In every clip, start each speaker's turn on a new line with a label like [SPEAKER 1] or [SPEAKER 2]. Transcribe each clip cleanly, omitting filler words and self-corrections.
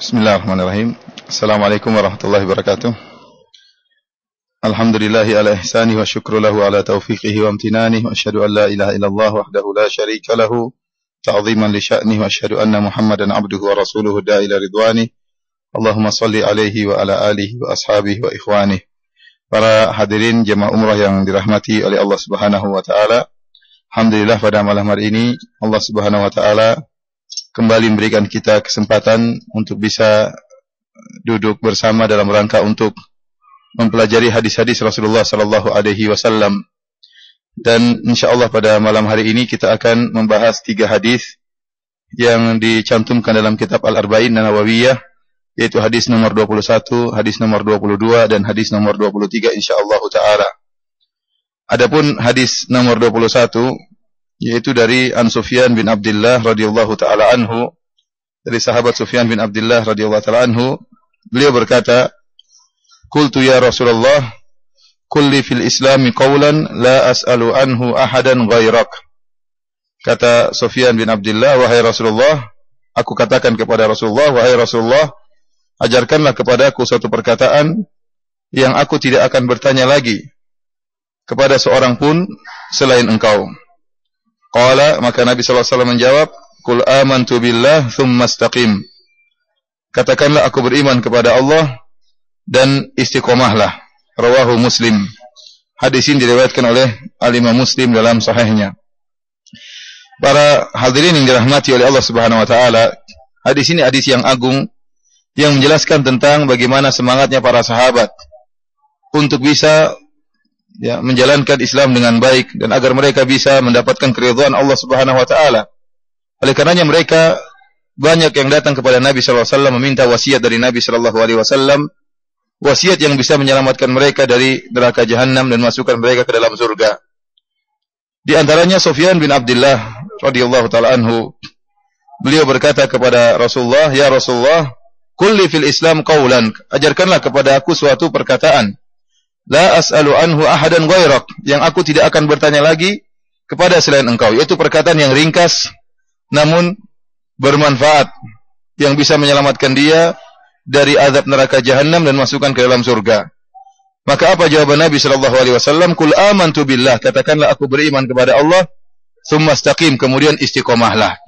[SPEAKER 1] Bismillahirrahmanirrahim. Assalamualaikum warahmatullahi wabarakatuh. Alhamdulillahi ala ihsani wa syukru lahu ala taufiqihi wa amtinani wa asyhadu an la ilaha illallah wahdahu la syarika lahu ta'ziman li sya'nihi wa asyhadu anna Muhammadan abduhu wa rasuluhu da'ila ridwani. Allahumma salli alaihi wa ala alihi wa ashabihi wa ikhwani. Para hadirin jemaah umrah yang dirahmati oleh Allah Subhanahu wa taala. Alhamdulillah pada malam hari ini Allah Subhanahu wa taala kembali memberikan kita kesempatan untuk bisa duduk bersama dalam rangka untuk mempelajari hadis-hadis Rasulullah sallallahu alaihi wasallam. Dan insyaallah pada malam hari ini kita akan membahas 3 hadis yang dicantumkan dalam kitab Al-Arba'in An-Nawawiyah, yaitu hadis nomor 21, hadis nomor 22 dan hadis nomor 23 insyaallah taala. Adapun hadis nomor 21 yaitu dari An Sufyan bin Abdullah radhiyallahu taala anhu, dari sahabat Sufyan bin Abdullah radhiyallahu taala anhu, beliau berkata, "Qultu ya Rasulullah, kulli fil Islami qawlan la as'alu anhu ahadan ghairak." Kata Sufyan bin Abdullah, "Wahai Rasulullah, aku katakan kepada Rasulullah, wahai Rasulullah, ajarkanlah kepadaku suatu perkataan yang aku tidak akan bertanya lagi kepada seorang pun selain engkau." Qala, maka Nabi sallallahu alaihi wasallam menjawab, "Qul amantu billah tsumma istaqim." Katakanlah aku beriman kepada Allah dan istiqomahlah. Rawahu Muslim. Hadis ini diriwayatkan oleh Al-Imam Muslim dalam sahihnya. Para hadirin yang dirahmati oleh Allah Subhanahu wa taala, hadis ini hadis yang agung yang menjelaskan tentang bagaimana semangatnya para sahabat untuk bisa menjalankan Islam dengan baik dan agar mereka bisa mendapatkan keridhaan Allah Subhanahu wa taala. Oleh karenanya mereka banyak yang datang kepada Nabi sallallahu alaihi wasallam meminta wasiat dari Nabi sallallahu alaihi wasallam, wasiat yang bisa menyelamatkan mereka dari neraka jahanam dan masukkan mereka ke dalam surga. Di antaranya Sufyan bin Abdullah radhiyallahu taala anhu, beliau berkata kepada Rasulullah, "Ya Rasulullah, kulli fil Islam qawlan." Ajarkanlah kepada aku suatu perkataan, la as'alu anhu ahadan ghairak, yang aku tidak akan bertanya lagi kepada selain engkau, yaitu perkataan yang ringkas namun bermanfaat yang bisa menyelamatkan dia dari azab neraka jahanam dan masukkan ke dalam surga. Maka apa jawaban Nabi sallallahu alaihi wasallam? Qul amantu billah, katakanlah aku beriman kepada Allah, tsumma istaqim, kemudian istiqomahlah.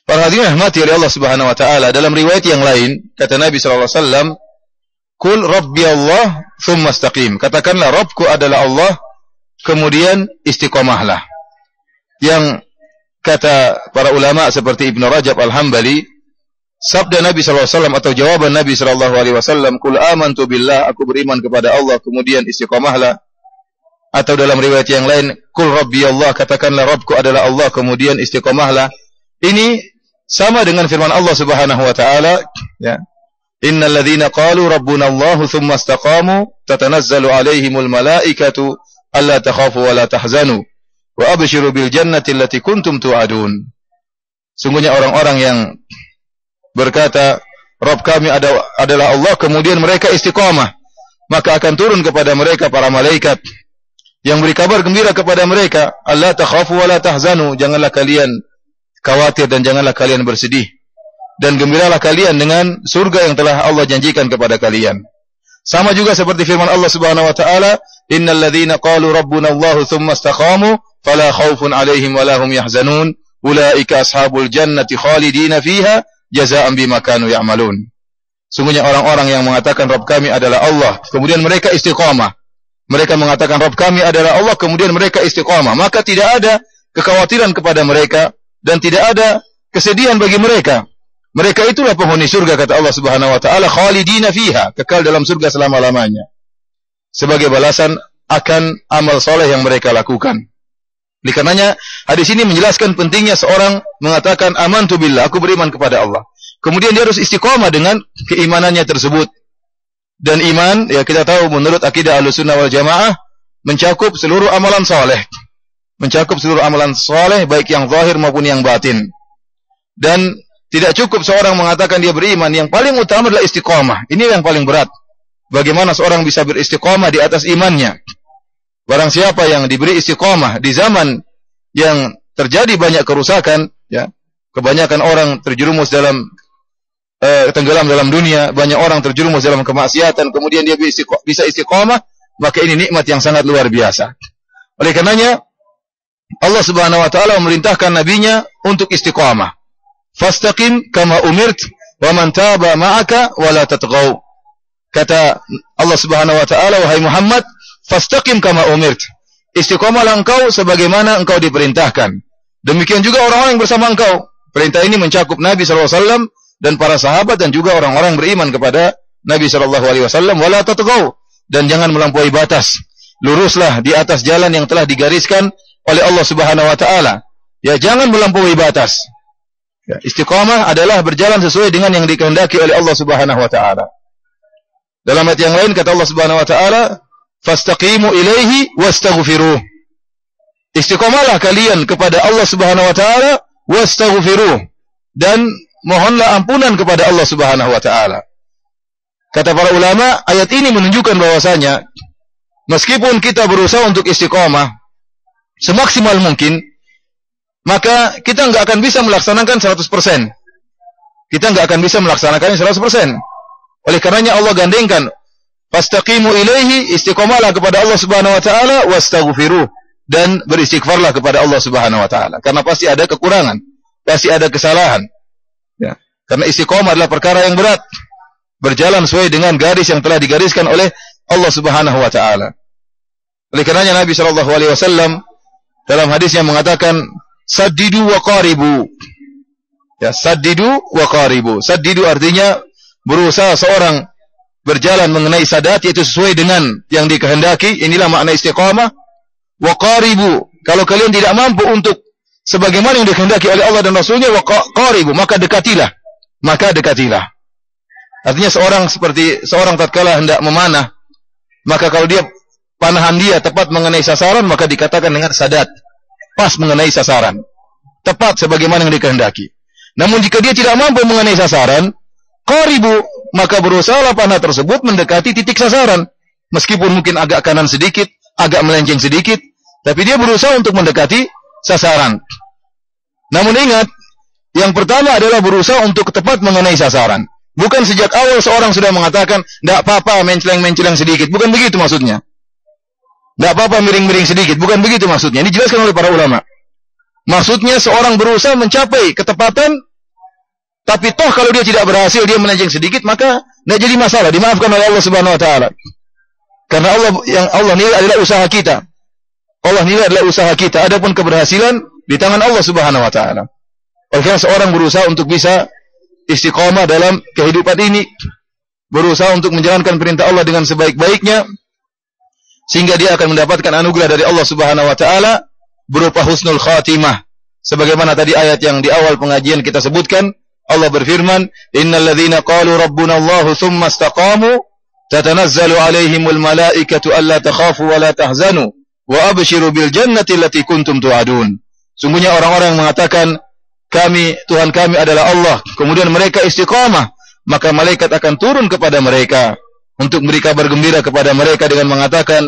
[SPEAKER 1] Para hadirin rahmati oleh Allah Subhanahu wa taala, dalam riwayat yang lain kata Nabi sallallahu alaihi wasallam, "Qul rabbi Allah tsumma istaqim." Katakanlah Rabbku adalah Allah, kemudian istiqomahlah. Yang kata para ulama seperti Ibnu Rajab Al-Hambali, sabda Nabi sallallahu alaihi wasallam atau jawaban Nabi sallallahu alaihi wasallam, "Qul amantu billah," aku beriman kepada Allah, kemudian istiqomahlah. Atau dalam riwayat yang lain, "Qul rabbi Allah," katakanlah Rabbku adalah Allah, kemudian istiqomahlah. Ini sama dengan firman Allah Subhanahu wa taala, ya. Innal ladzina qalu rabbuna Allahu tsumma istaqamu tatanazzalu alaihimul malaikatu alla takhafu wa la tahzanu wa abshiru bil jannati allati kuntum tu'adun. Sungguhnya orang-orang yang berkata, Rabb kami adalah Allah, kemudian mereka istiqamah, maka akan turun kepada mereka para malaikat yang beri kabar gembira kepada mereka, alla takhafu wa la tahzanu, janganlah kalian khawatir dan janganlah kalian bersedih, dan gembiralah kalian dengan surga yang telah Allah janjikan kepada kalian. Sama juga seperti firman Allah Subhanahu wa taala, "Innal ladzina qalu rabbuna Allah tsumma istaqamu fala khaufun 'alaihim wa la hum yahzanun, ulaika ashabul jannati khalidina fiha jazaa'an bima kanu ya'malun." Sungguhnya orang-orang yang mengatakan Rabb kami adalah Allah, kemudian mereka istiqamah. Mereka mengatakan Rabb kami adalah Allah, kemudian mereka istiqamah, maka tidak ada kekhawatiran kepada mereka dan tidak ada kesedihan bagi mereka. Mereka itulah penghuni surga, kata Allah Subhanahu wa taala, khalidina fiha, kekal dalam surga selama-lamanya, sebagai balasan akan amal soleh yang mereka lakukan. Oleh karenanya hadis ini menjelaskan pentingnya seorang mengatakan amantu billah, aku beriman kepada Allah, kemudian dia harus istiqomah dengan keimanannya tersebut. Dan iman, ya kita tahu menurut akidah Ahlussunnah wal Jamaah, mencakup seluruh amalan soleh, baik yang zahir maupun yang batin. Dan tidak cukup seorang mengatakan dia beriman, yang paling utama adalah istiqomah. Ini yang paling berat. Bagaimana seorang bisa beristiqomah di atas imannya? Barang siapa yang diberi istiqomah di zaman yang terjadi banyak kerusakan, ya, kebanyakan orang terjerumus dalam tenggelam dalam dunia, banyak orang terjerumus dalam kemaksiatan, kemudian dia bisa istiqomah, maka ini nikmat yang sangat luar biasa. Oleh karenanya Allah Subhanahu wa taala memerintahkan nabinya untuk istiqamah. Fastaqim kama umirt wa man taba ma'aka wa la tatghaw. Kata Allah Subhanahu wa taala, wahai Muhammad, fastaqim kama umirt. Istiqomahlah engkau sebagaimana engkau diperintahkan. Demikian juga orang-orang yang bersama engkau. Perintah ini mencakup Nabi sallallahu alaihi wasallam dan para sahabat dan juga orang-orang beriman kepada Nabi sallallahu alaihi wasallam. Wa la tatghaw, dan jangan melampaui batas. Luruslah di atas jalan yang telah digariskan oleh Allah Subhanahu wa taala. Ya, jangan melampaui batas. Ya, istiqamah adalah berjalan sesuai dengan yang dikehendaki oleh Allah Subhanahu wa taala. Dalam ayat yang lain kata Allah Subhanahu wa taala, "Fastaqimu ilaihi wastaghfiruh." Istiqamahlah kalian kepada Allah Subhanahu wa taala, wastaghfiruh, dan mohonlah ampunan kepada Allah Subhanahu wa taala. Kata para ulama, ayat ini menunjukkan bahwasanya meskipun kita berusaha untuk istiqamah semaksimal mungkin, maka kita enggak akan bisa melaksanakan 100%. Kita enggak akan bisa melaksanakannya 100%. Oleh karenanya Allah gandengkan, fastaqimu ilaihi, istiqomahlah kepada Allah Subhanahu wa taala, wastaghfiruh, dan beristighfarlah kepada Allah Subhanahu wa taala. Karena pasti ada kekurangan, pasti ada kesalahan. Ya, karena istiqomah adalah perkara yang berat. Berjalan sesuai dengan garis yang telah digariskan oleh Allah Subhanahu wa taala. Oleh karenanya Nabi sallallahu alaihi wasallam dalam hadisnya mengatakan, saddidu wa qaribu. Ya, saddidu wa qaribu. Saddidu artinya berusaha seorang berjalan mengenai sadat, yaitu sesuai dengan yang dikehendaki. Inilah makna istiqamah. Wa qaribu, kalau kalian tidak mampu untuk sebagaimana yang dikehendaki oleh Allah dan Rasulnya, wa qaribu, maka dekatilah. Maka dekatilah. Artinya seorang tatkala hendak memanah, maka kalau dia panahan dia tepat mengenai sasaran, maka dikatakan dengan sadat, pas mengenai sasaran, tepat sebagaimana yang dikehendaki. Namun jika dia tidak mampu mengenai sasaran, qaribu, maka berusahalah panah tersebut mendekati titik sasaran, meskipun mungkin agak kanan sedikit, agak melenceng sedikit, tapi dia berusaha untuk mendekati sasaran. Namun ingat, yang pertama adalah berusaha untuk tepat mengenai sasaran. Bukan sejak awal seorang sudah mengatakan, tidak apa-apa menceleng-menceleng sedikit. Bukan begitu maksudnya. Tidak apa-apa miring-miring sedikit. Bukan begitu maksudnya. Ini dijelaskan oleh para ulama. Maksudnya seorang berusaha mencapai ketepatan, tapi toh kalau dia tidak berhasil, dia melenceng sedikit, maka tidak jadi masalah. Dimaafkan oleh Allah Subhanahu wa taala. Karena Allah nilai adalah usaha kita. Allah nilai adalah usaha kita. Adapun keberhasilan di tangan Allah Subhanahu wa taala. Oleh karena seorang berusaha untuk bisa istiqamah dalam kehidupan ini, berusaha untuk menjalankan perintah Allah dengan sebaik-baiknya, sehingga dia akan mendapatkan anugerah dari Allah Subhanahu wa taala berupa husnul khatimah. Sebagaimana tadi ayat yang di awal pengajian kita sebutkan, Allah berfirman, "Innal ladzina qalu rabbuna Allah tsumma istaqamu tatanazzalu 'alaihimul malaikatu alla takhafu wa la tahzanu wa abshiru bil jannati allati kuntum tu'adun." Sungguhnya orang-orang yang mengatakan, Tuhan kami adalah Allah, kemudian mereka istiqamah, maka malaikat akan turun kepada mereka untuk memberi kabar gembira kepada mereka dengan mengatakan,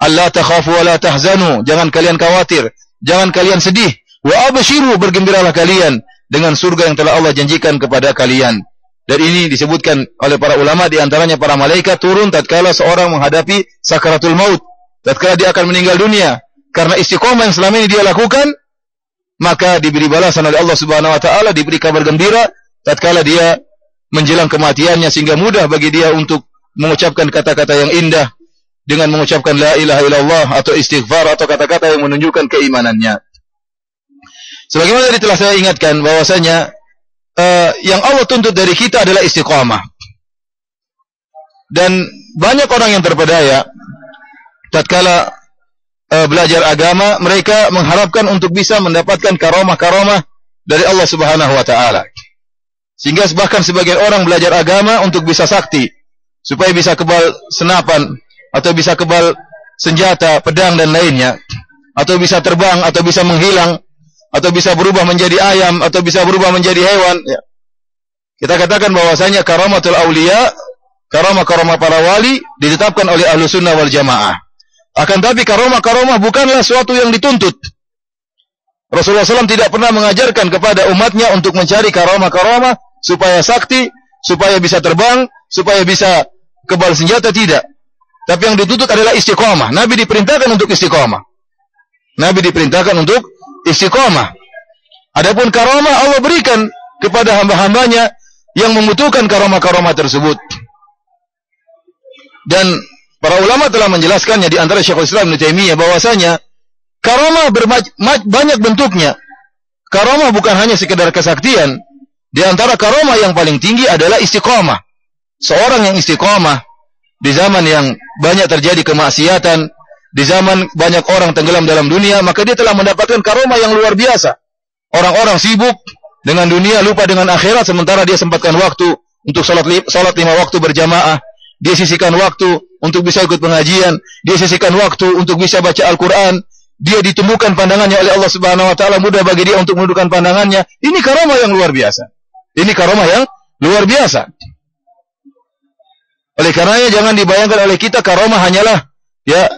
[SPEAKER 1] "Allah takhafu wa la tahzanu," jangan kalian khawatir, jangan kalian sedih, wa abshiru, bergembiralah kalian dengan surga yang telah Allah janjikan kepada kalian. Dan ini disebutkan oleh para ulama, di antaranya para malaikat turun tatkala seorang menghadapi sakaratul maut, tatkala dia akan meninggal dunia. Karena istiqamah yang selama ini dia lakukan, maka diberi balasan oleh Allah Subhanahu wa taala, diberi kabar gembira tatkala dia menjelang kematiannya, sehingga mudah bagi dia untuk mengucapkan kata-kata yang indah dengan mengucapkan la ilaha illallah atau istighfar atau kata-kata yang menunjukkan keimanannya. Sebagaimana tadi telah saya ingatkan bahwasanya yang Allah tuntut dari kita adalah istiqamah. Dan banyak orang yang terpedaya tatkala belajar agama, mereka mengharapkan untuk bisa mendapatkan karomah-karomah dari Allah Subhanahu wa taala. Sehingga bahkan sebagian orang belajar agama untuk bisa sakti, supaya bisa kebal senapan, atau bisa kebal senjata, pedang dan lainnya, atau bisa terbang, atau bisa menghilang, atau bisa berubah menjadi ayam, atau bisa berubah menjadi hewan. Ya. Kita katakan bahwasanya karamatul auliya, karomah-karomah para wali ditetapkan oleh Ahlus Sunnah wal Jamaah. Akan tapi karomah-karomah bukanlah suatu yang dituntut. Rasulullah SAW tidak pernah mengajarkan kepada umatnya untuk mencari karomah-karomah supaya sakti, supaya bisa terbang, supaya bisa kebal senjata, tidak. Tapi yang dituntut adalah istiqamah. Nabi diperintahkan untuk istiqamah. Nabi diperintahkan untuk istiqamah. Adapun karamah Allah berikan kepada hamba-hambanya yang membutuhkan karamah-karamah tersebut. Dan para ulama telah menjelaskannya, di antara Syekhul Islam Ibnu Taimiyah, bahwasanya karamah banyak bentuknya. Karamah bukan hanya sekedar kesaktian. Di antara karamah yang paling tinggi adalah istiqamah. Seorang yang istiqamah di zaman yang banyak terjadi kemaksiatan, di zaman banyak orang tenggelam dalam dunia, maka dia telah mendapatkan karamah yang luar biasa. Orang-orang sibuk dengan dunia, lupa dengan akhirat, sementara dia sempatkan waktu untuk salat 5 waktu berjamaah. Dia sisihkan waktu untuk bisa ikut pengajian, dia sisihkan waktu untuk bisa baca Al-Quran. Dia ditumbuhkan pandangannya oleh Allah Subhanahu wa taala, mudah bagi dia untuk menundukkan pandangannya. Ini karamah yang luar biasa. Ini karamah yang luar biasa. Oleh karenanya jangan dibayangkan oleh kita karamah hanyalah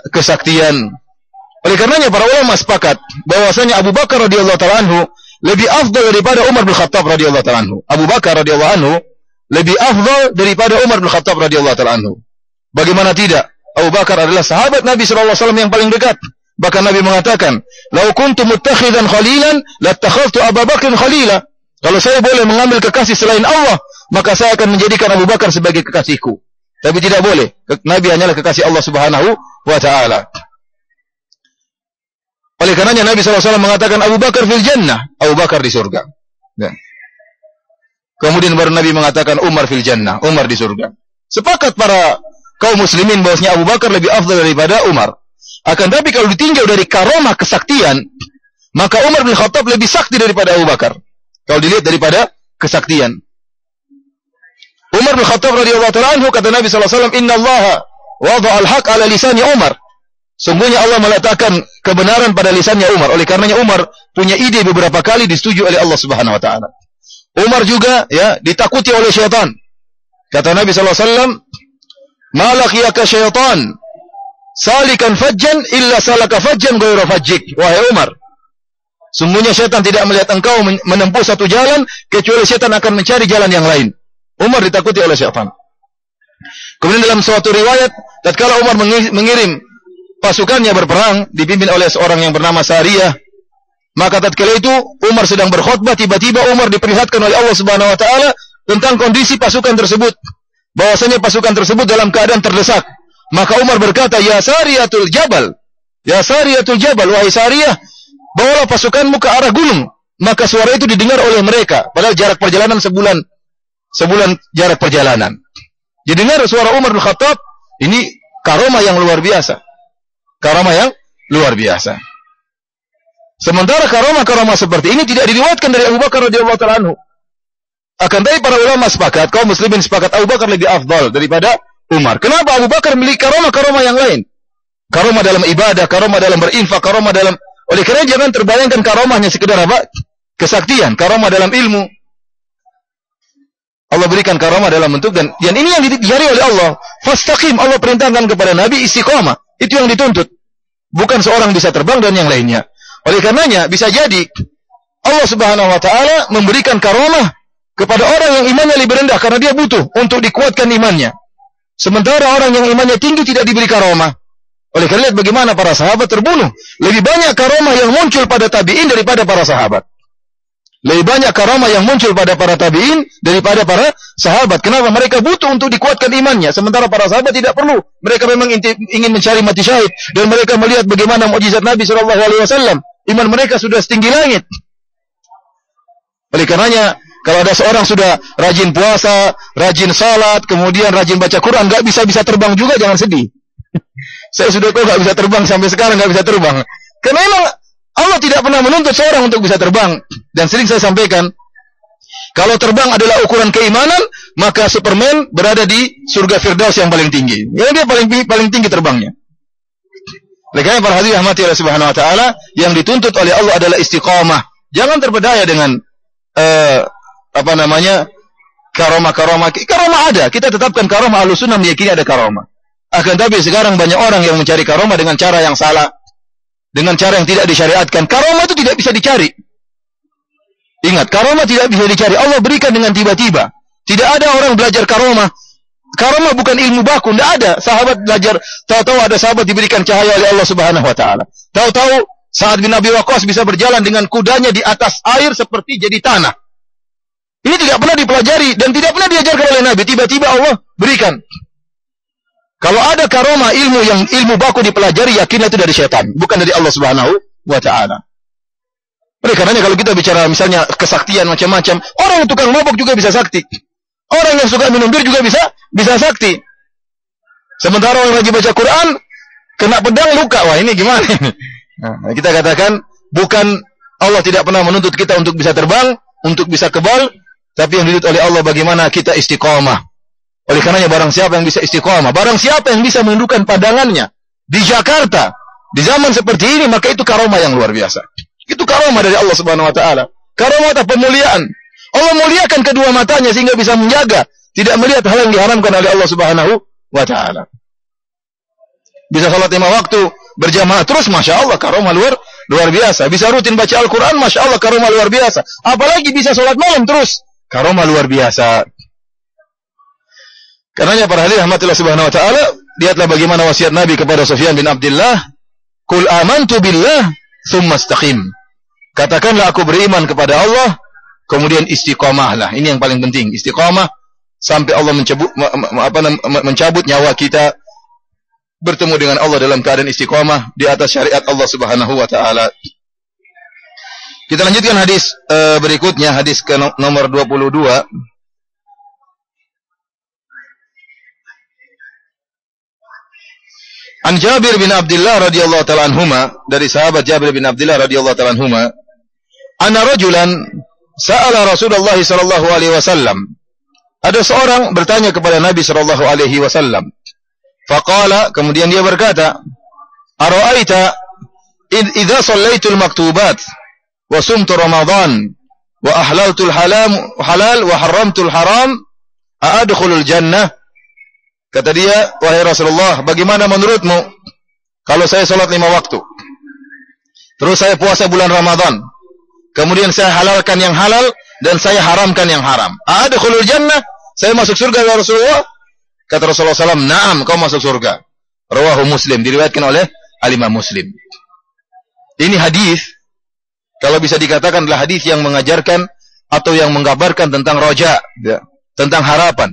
[SPEAKER 1] kesaktian. Oleh karenanya para ulama sepakat bahwasanya Abu Bakar radhiyallahu taala anhu lebih afdal daripada Umar bin Khattab radhiyallahu taala anhu. Abu Bakar radhiyallahu anhu lebih afdal daripada Umar bin Khattab radhiyallahu taala anhu. Bagaimana tidak? Abu Bakar adalah sahabat Nabi sallallahu alaihi wasallam yang paling dekat. Bahkan Nabi mengatakan, "Lau kuntu muttakhidan khalilan, lattakhadhtu Abu Bakr khalila." Kalau saya boleh mengambil kekasih selain Allah, maka saya akan menjadikan Abu Bakar sebagai kekasihku. Tapi tidak boleh. Nabi hanyalah kekasih Allah Subhanahu wa taala. Oleh karenanya Nabi SAW mengatakan Abu Bakar fil jannah, Abu Bakar di surga. Ya. Kemudian baru Nabi mengatakan Umar fil jannah, Umar di surga. Sepakat para kaum muslimin bahwasanya Abu Bakar lebih afdal daripada Umar. Akan tapi kalau ditinjau dari karamah kesaktian, maka Umar bin Khattab lebih sakti daripada Abu Bakar. Kalau dilihat daripada kesaktian. Umar bin Khattab radhiyallahu ta'ala anhu, kata Nabi SAW, "Inna Allah wada'a al-haq ala lisani Umar." Sungguhnya Allah meletakkan kebenaran pada lisannya Umar. Oleh karenanya Umar punya ide beberapa kali disetujui oleh Allah Subhanahu wa taala. Umar juga ditakuti oleh syaitan. Kata Nabi sallallahu alaihi wasallam, "Ma laqiyaka syaitan salikan fajjan illa salaka fajjan ghayra fajjik." Wahai Umar, sungguhnya syaitan tidak melihat engkau menempuh satu jalan kecuali syaitan akan mencari jalan yang lain. Umar ditakuti oleh syaitan. Kemudian dalam suatu riwayat, tatkala Umar mengirim pasukannya berperang dipimpin oleh seorang yang bernama Sariyah, maka tatkala itu Umar sedang berkhutbah, tiba-tiba Umar diperingatkan oleh Allah Subhanahu wa taala tentang kondisi pasukan tersebut, bahwasanya pasukan tersebut dalam keadaan terdesak. Maka Umar berkata, "Ya Sariyatul Jabal, ya Sariyatul Jabal, wahai Sariyah, bawalah pasukanmu ke arah gunung." Maka suara itu didengar oleh mereka, padahal jarak perjalanan sebulan jarak perjalanan. Didengar suara Umar bin Khattab. Ini karamah yang luar biasa. Karamah yang luar biasa. Sementara karamah seperti ini tidak diriwayatkan dari Abu Bakar radhiyallahu ta'ala anhu. Akan tapi para ulama sepakat, kaum muslimin sepakat, Abu Bakar lebih afdal daripada Umar. Kenapa Abu Bakar memiliki karamah yang lain? Karamah dalam ibadah, karamah dalam berinfak, karamah dalam... Oleh karena jangan terbayangkan karamahnya sekedar apa? Kesaktian, karamah dalam ilmu. Allah berikan karamah dalam bentuk, dan ini yang dicari oleh Allah. Fastaqim, Allah perintahkan kepada Nabi istiqamah. Itu yang dituntut. Bukan seorang bisa terbang dan yang lainnya. Oleh karenanya bisa jadi Allah Subhanahu wa taala memberikan karamah kepada orang yang imannya lebih rendah karena dia butuh untuk dikuatkan imannya. Sementara orang yang imannya tinggi tidak diberi karamah. Oleh karena lihat bagaimana para sahabat terbunuh. Lebih banyak karamah yang muncul pada tabi'in daripada para sahabat. Lebih banyak karamah yang muncul pada para tabi'in daripada para sahabat. Kenapa? Mereka butuh untuk dikuatkan imannya. Sementara para sahabat tidak perlu. Mereka memang ingin mencari mati syahid. Dan mereka melihat bagaimana mukjizat Nabi SAW. Iman mereka sudah setinggi langit. Oleh karenanya, kalau ada seorang sudah rajin puasa, rajin salat, kemudian rajin baca Quran, gak bisa terbang juga, jangan sedih. Saya sudah kok gak bisa terbang, sampai sekarang gak bisa terbang. Karena memang Allah tidak pernah menuntut seorang untuk bisa terbang. Dan sering saya sampaikan, kalau terbang adalah ukuran keimanan, maka Superman berada di surga Firdaus yang paling tinggi. Ya, dia paling tinggi terbangnya. Oleh karena para hadirin rahmati Allah Subhanahu wa taala, yang dituntut oleh Allah adalah istiqamah. Jangan terpedaya dengan karamah. Karamah ada. Kita tetapkan karamah, Ahlussunnah meyakini ada karamah. Akan tapi sekarang banyak orang yang mencari karamah dengan cara yang salah. Dengan cara yang tidak disyariatkan. Karamah itu tidak bisa dicari. Ingat, karamah tidak bisa dicari. Allah berikan dengan tiba-tiba.
[SPEAKER 2] Tidak ada orang belajar karomah. Karomah bukan ilmu baku, tidak ada. Sahabat belajar, tahu-tahu ada sahabat diberikan cahaya oleh Allah Subhanahu wa taala. Tahu-tahu Sa'ad bin Abi Waqqas bisa berjalan dengan kudanya di atas air seperti jadi tanah. Ini tidak pernah dipelajari dan tidak pernah diajarkan oleh Nabi. Tiba-tiba Allah berikan. Kalau ada karomah ilmu baku dipelajari, yakinlah itu dari syaitan, bukan dari Allah Subhanahu wa taala. Oleh karenanya kalau kita bicara misalnya kesaktian macam-macam, orang yang tukang mabuk juga bisa sakti. Orang yang suka minum bir juga bisa sakti. Sementara orang lagi baca Quran kena pedang luka. Wah, ini gimana ini? Nah, kita katakan bukan Allah tidak pernah menuntut kita untuk bisa terbang, untuk bisa kebal, tapi yang dituntut oleh Allah bagaimana kita istiqomah. Oleh karenanya barang siapa yang bisa istiqomah, barang siapa yang bisa menundukkan pandangannya di Jakarta di zaman seperti ini, maka itu karomah yang luar biasa. Itu karomah dari Allah Subhanahu wa taala. Karomah atau pemuliaan. Allah muliakan kedua matanya sehingga bisa menjaga, tidak melihat hal yang diharamkan oleh Allah Subhanahu wa taala. Bisa salat 5 waktu berjamaah terus, masya Allah, karomah luar biasa. Bisa rutin baca Al-Quran, masya Allah, karomah luar biasa. Apalagi bisa salat malam terus, karomah luar biasa. Karenanya para hadirin rahmatillah Subhanahu wa taala, lihatlah bagaimana wasiat Nabi kepada Sufyan bin Abdullah, "Qul amantu billah, tsumma istaqim." Katakanlah aku beriman kepada Allah, kemudian istiqomahlah. Ini yang paling penting, istiqomah sampai Allah mencabut nyawa kita, bertemu dengan Allah dalam keadaan istiqomah di atas syariat Allah Subhanahu wa taala. Kita lanjutkan hadis berikutnya, hadis ke nomor 22. An Jabir bin Abdullah radhiyallahu ta'ala anhuma, dari sahabat Jabir bin Abdullah radhiyallahu ta'ala anhuma, anna rajulan sa'ala Rasulullah sallallahu alaihi wasallam. Ada seorang bertanya kepada Nabi sallallahu alaihi wasallam. Faqala, kemudian dia berkata, "Ara'aita idza shallaitul maktubat wa sumtu Ramadan wa ahlaltul halal wa haramtul haram, a'adkhulul jannah?" Kata dia, "Wahai Rasulullah, bagaimana menurutmu kalau saya salat 5 waktu, terus saya puasa bulan Ramadan, kemudian saya halalkan yang halal dan saya haramkan yang haram, a'adkhulul jannah? Saya masuk surga ya Rasulullah?" Kata Rasulullah SAW, "Na'am, kau masuk surga." Rawahu Muslim, diriwayatkan oleh Al-Imam Muslim. Ini hadis, kalau bisa dikatakan adalah hadis yang mengajarkan atau yang menggambarkan tentang roja, ya, tentang harapan.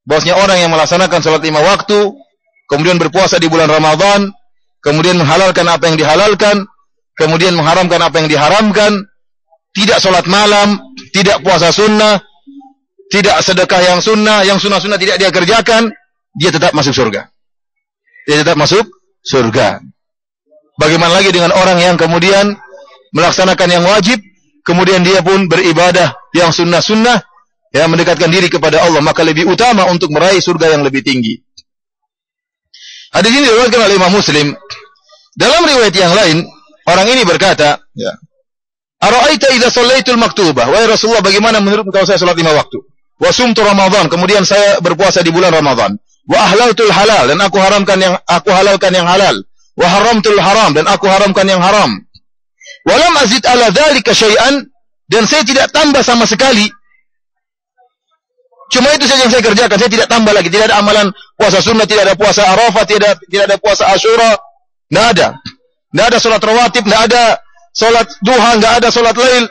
[SPEAKER 2] Bahwasanya orang yang melaksanakan salat 5 waktu, kemudian berpuasa di bulan Ramadan, kemudian menghalalkan apa yang dihalalkan, kemudian mengharamkan apa yang diharamkan, tidak salat malam, tidak puasa sunnah, tidak sedekah yang sunnah-sunnah tidak dia kerjakan, dia tetap masuk surga. Dia tetap masuk surga. Bagaimana lagi dengan orang yang kemudian melaksanakan yang wajib, kemudian dia pun beribadah yang sunnah-sunnah, ya, mendekatkan diri kepada Allah, maka lebih utama untuk meraih surga yang lebih tinggi. Hadis ini diriwayatkan oleh Imam Muslim. Dalam riwayat yang lain, orang ini berkata, ya, "Ara'aita idza shallaitul maktubah?" Wahai Rasulullah, bagaimana menurut kalau saya salat 5 waktu? Wa sumtu Ramadan, kemudian saya berpuasa di bulan Ramadan. Wa ahlaltul halal, dan aku halalkan yang halal. Wa haramtul haram, dan aku haramkan yang haram. Wa lam azid ala dzalika syai'an, dan saya tidak tambah sama sekali. Cuma itu saja yang saya kerjakan, saya tidak tambah lagi. Tidak ada amalan puasa sunnah, tidak ada puasa Arafah, tidak ada puasa Asyura, tidak ada. Tidak ada salat rawatib, tidak ada salat duha, tidak ada salat lail.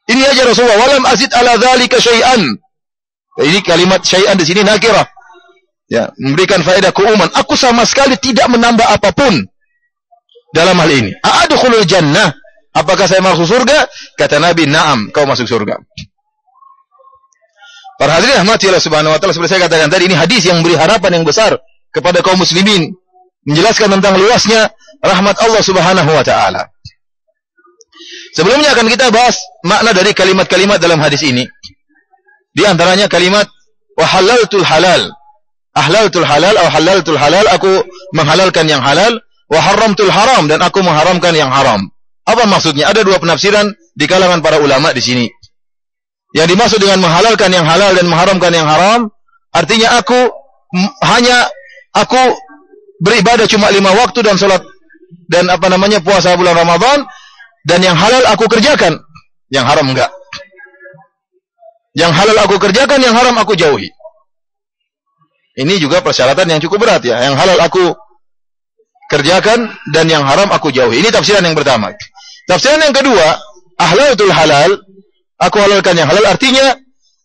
[SPEAKER 2] Ini aja Rasulullah. Walam azid ala dzalika syai'an. Ini kalimat syai'an di sini nakirah. Ya, memberikan faedah keumuman. Aku sama sekali tidak menambah apapun dalam hal ini. A'adkhulul jannah? Apakah saya masuk surga? Kata Nabi, "Na'am, kau masuk surga." Para hadirin rahmati Allah Subhanahu wa taala, seperti saya katakan tadi, ini hadis yang beri harapan yang besar kepada kaum muslimin, menjelaskan tentang luasnya rahmat Allah Subhanahu wa taala. Sebelumnya akan kita bahas makna dari kalimat-kalimat dalam hadis ini. Di antaranya kalimat wa halaltul halal. Ahlaltul halal atau halaltul halal, aku menghalalkan yang halal, wa haramtul haram, dan aku mengharamkan yang haram. Apa maksudnya? Ada dua penafsiran di kalangan para ulama di sini. Yang dimaksud dengan menghalalkan yang halal dan mengharamkan yang haram, artinya aku beribadah cuma 5 waktu dan salat dan puasa bulan Ramadan, dan yang halal aku kerjakan, yang haram enggak. Yang halal aku kerjakan, yang haram aku jauhi. Ini juga persyaratan yang cukup berat ya. Yang halal aku kerjakan dan yang haram aku jauhi. Ini tafsiran yang pertama. Tafsiran yang kedua, ahlaltul halal, aku halalkan yang halal, artinya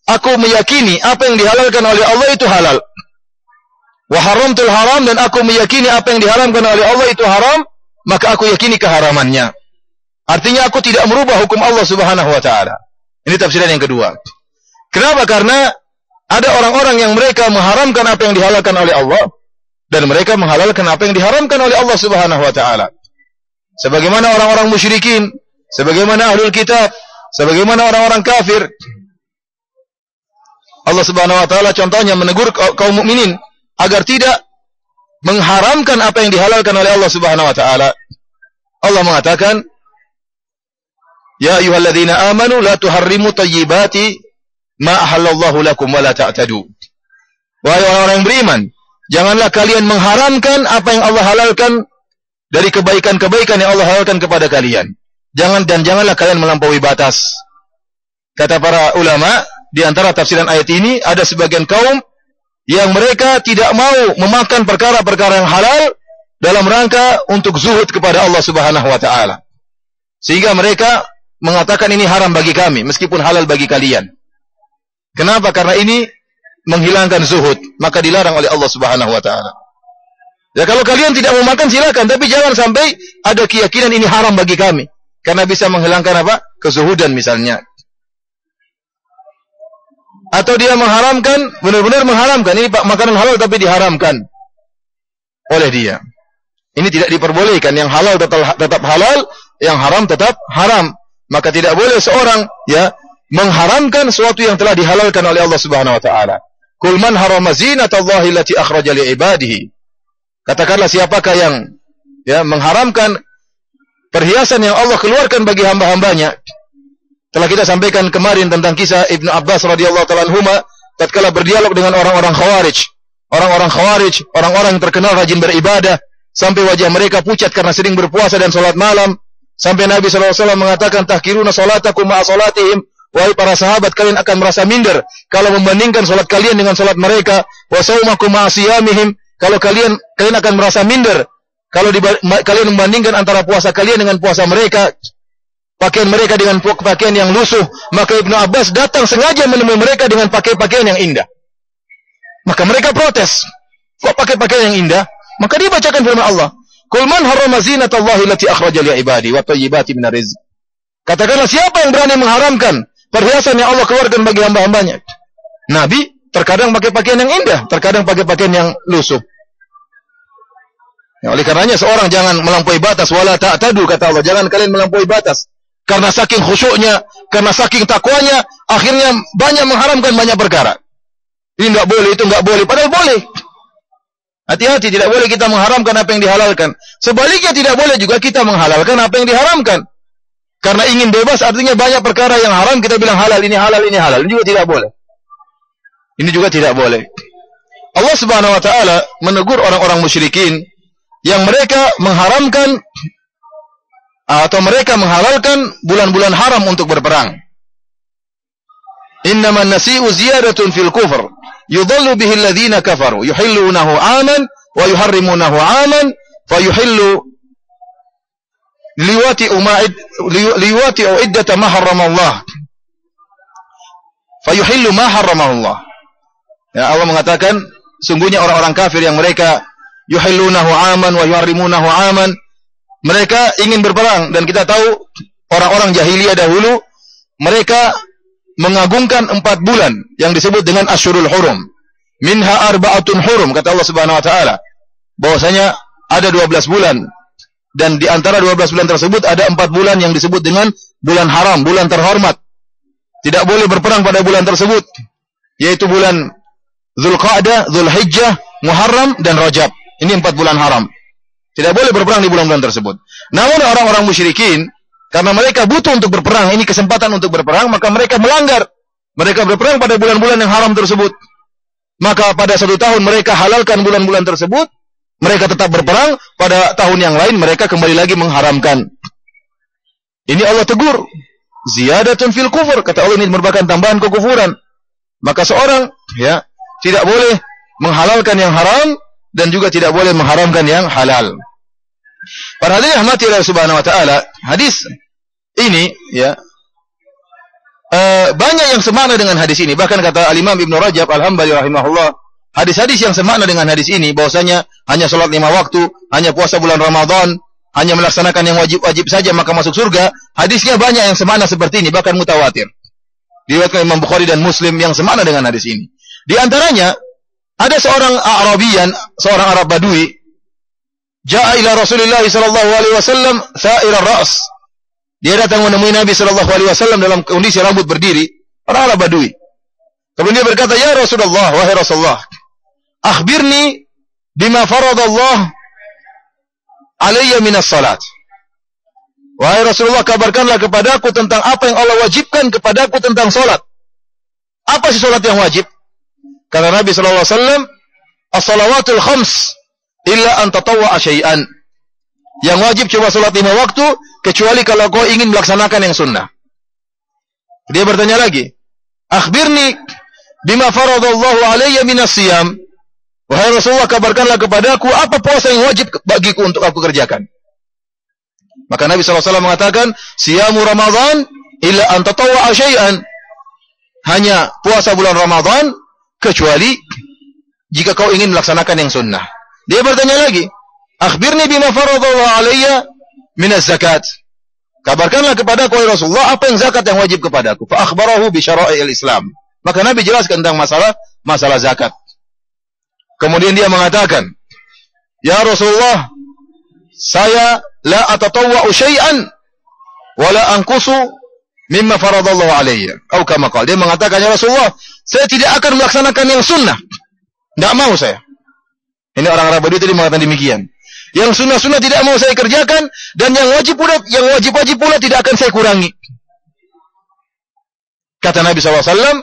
[SPEAKER 2] aku meyakini apa yang dihalalkan oleh Allah itu halal. Wa haramtul haram, dan aku meyakini apa yang diharamkan oleh Allah itu haram, maka aku yakini keharamannya. Artinya aku tidak merubah hukum Allah Subhanahu wa taala. Ini tafsiran yang kedua. Kenapa? Karena ada orang-orang yang mereka mengharamkan apa yang dihalalkan oleh Allah dan mereka menghalalkan apa yang diharamkan oleh Allah Subhanahu wa taala. Sebagaimana orang-orang musyrikin, sebagaimana ahlul kitab, sebagaimana orang-orang kafir. Allah Subhanahu wa taala contohnya menegur kaum mukminin agar tidak mengharamkan apa yang dihalalkan oleh Allah Subhanahu wa taala. Allah mengatakan, "Ya ayyuhalladzina amanu la tuharrimu thayyibati ma ahallallahu lakum wa la ta'tadu." Wahai orang-orang yang beriman, janganlah kalian mengharamkan apa yang Allah halalkan dari kebaikan-kebaikan yang Allah halalkan kepada kalian. Janganlah kalian melampaui batas. Kata para ulama, di antara tafsiran ayat ini ada sebagian kaum yang mereka tidak mau memakan perkara-perkara yang halal dalam rangka untuk zuhud kepada Allah Subhanahu wa taala. Sehingga mereka mengatakan ini haram bagi kami meskipun halal bagi kalian. Kenapa? Karena ini menghilangkan zuhud, maka dilarang oleh Allah Subhanahu wa taala. Ya, kalau kalian tidak mau makan silakan, tapi jangan sampai ada keyakinan ini haram bagi kami karena bisa menghilangkan apa? Kezuhudan misalnya. Atau dia mengharamkan, benar-benar mengharamkan ini makanan halal tapi diharamkan oleh dia. Ini tidak diperbolehkan, yang halal tetap halal, yang haram tetap haram. Maka tidak boleh seorang ya mengharamkan sesuatu yang telah dihalalkan oleh Allah Subhanahu wa taala. Qul man harama zinatallahi allati akhraja li ibadihi. Katakanlah siapakah yang ya mengharamkan perhiasan yang Allah keluarkan bagi hamba-hambanya. Telah kita sampaikan kemarin tentang kisah Ibnu Abbas radhiyallahu ta'ala anhuma tatkala berdialog dengan orang-orang Khawarij. Orang-orang Khawarij, orang-orang yang terkenal rajin beribadah, sampai wajah mereka pucat karena sering berpuasa dan salat malam. Sampai Nabi SAW mengatakan, tahkiruna salatakum ma'a salatihim. Wahai para sahabat, kalian akan merasa minder kalau membandingkan salat kalian dengan salat mereka. Wa saumakum ma'a siyamihim. Kalau kalian akan merasa minder kalau kalian membandingkan antara puasa kalian dengan puasa mereka. Pakaian mereka dengan pakaian yang lusuh. Maka Ibnu Abbas datang sengaja menemui mereka dengan pakaian yang indah. Maka mereka protes. Kok pakai pakaian yang indah? Maka dia bacakan firman Allah. Qul man harrama zinatallahi allati akhraja li ibadi wa thayyibati minar rizq. Katakanlah siapa yang berani mengharamkan perhiasan yang Allah keluarkan bagi hamba-hambanya. Nabi terkadang pakai pakaian yang indah, terkadang pakai pakaian yang lusuh. Ya, oleh karenanya seorang jangan melampaui batas, wala ta'tadu kata Allah, jangan kalian melampaui batas. Karena saking khusyuknya, karena saking takwanya, akhirnya banyak mengharamkan banyak perkara. Ini enggak boleh, itu enggak boleh, padahal boleh. Hati-hati, tidak boleh kita mengharamkan apa yang dihalalkan. Sebaliknya tidak boleh juga kita menghalalkan apa yang diharamkan. Karena ingin bebas artinya banyak perkara yang haram kita bilang halal, ini halal, ini halal. Ini juga tidak boleh. Ini juga tidak boleh. Allah Subhanahu wa taala menegur orang-orang musyrikin yang mereka mengharamkan atau mereka menghalalkan bulan-bulan haram untuk berperang. Innaman nasi'u ziyadatun fil kufr. Yudallu bihi alladhina kafaru yuhillunahu 'aman wa yuharrimunahu 'aman fa yuhillu liwati uiddata ma harrama Allah fa yuhillu ma harrama Allah. Ya, Allah mengatakan sungguhnya orang-orang kafir yang mereka yuhillunahu 'aman wa yuharrimunahu 'aman, mereka ingin berperang, dan kita tahu orang-orang jahiliyah dahulu mereka mengagungkan 4 bulan yang disebut dengan Asyurul Hurum. Minha arba'atun hurum, kata Allah Subhanahu wa taala. Bahwasanya ada 12 bulan, dan di antara 12 bulan tersebut ada 4 bulan yang disebut dengan bulan haram, bulan terhormat. Tidak boleh berperang pada bulan tersebut, yaitu bulan Dzulqa'dah, Dzulhijjah, Muharram dan Rajab. Ini 4 bulan haram. Tidak boleh berperang di bulan-bulan tersebut. Namun orang-orang musyrikin, karena mereka butuh untuk berperang, ini kesempatan untuk berperang, maka mereka melanggar. Mereka berperang pada bulan-bulan yang haram tersebut. Maka pada satu tahun mereka halalkan bulan-bulan tersebut, mereka tetap berperang, pada tahun yang lain mereka kembali lagi mengharamkan. Ini Allah tegur. ziyadatun fil kufur. Kata Allah, ini merupakan tambahan kekufuran. Maka seorang ya tidak boleh menghalalkan yang haram dan juga tidak boleh mengharamkan yang halal. Para hadirin rahmati Allah Subhanahu wa taala, hadis ini ya banyak yang semakna dengan hadis ini. Bahkan kata Al-Imam Ibnu Rajab Al-Hambali rahimahullah, hadis-hadis yang semakna dengan hadis ini bahwasanya hanya salat 5 waktu, hanya puasa bulan Ramadan, hanya melaksanakan yang wajib-wajib saja maka masuk surga. Hadisnya banyak yang semakna seperti ini, bahkan mutawatir. Diriwayatkan Imam Bukhari dan Muslim yang semakna dengan hadis ini. Di antaranya ada seorang Arabian, seorang Arab Badui, jaa ila Rasulullah sallallahu alaihi wasallam sa'ir ar-ra's. Dia datang menemui Nabi sallallahu alaihi wasallam dalam kondisi rambut berdiri, orang Arab Badui. Kemudian dia berkata, "Ya Rasulullah, wahai Rasulullah, akhbirni bima faradallah alayya minas salat." Wahai Rasulullah, kabarkanlah kepadaku tentang apa yang Allah wajibkan kepadaku tentang salat. Apa sih salat yang wajib? Kata Nabi sallallahu alaihi wasallam, "As-salawatul khams illa an tatawwa'a syai'an." Yang wajib cuma salat 5 waktu kecuali kalau kau ingin melaksanakan yang sunnah. Dia bertanya lagi, "Akhbirni bima faradallahu alayya minas siyam." Wahai Rasulullah, kabarkanlah kepadaku apa puasa yang wajib bagiku untuk aku kerjakan. Maka Nabi SAW mengatakan, "Siyamu Ramadan illa an tatawwa'a syai'an." Hanya puasa bulan Ramadan kecuali jika kau ingin melaksanakan yang sunnah. Dia bertanya lagi, "Akhbirni bima faradallahu alayya minaz zakat." Kabarkanlah kepadaku wahai Rasulullah apa yang zakat yang wajib kepadaku. Fa akhbarahu bi syara'il Islam. Maka Nabi jelaskan tentang masalah zakat. Kemudian dia mengatakan, "Ya Rasulullah, saya la atatawwa'u syai'an wa la anqusu mimma faradallahu alayya." Atau kama qala, dia mengatakan, "Ya Rasulullah, saya tidak akan melaksanakan yang sunnah. Enggak mau saya." Ini orang Arab Badui tadi mengatakan demikian. Yang sunnah-sunnah tidak mau saya kerjakan dan yang wajib-wajib pula tidak akan saya kurangi. Kata Nabi SAW,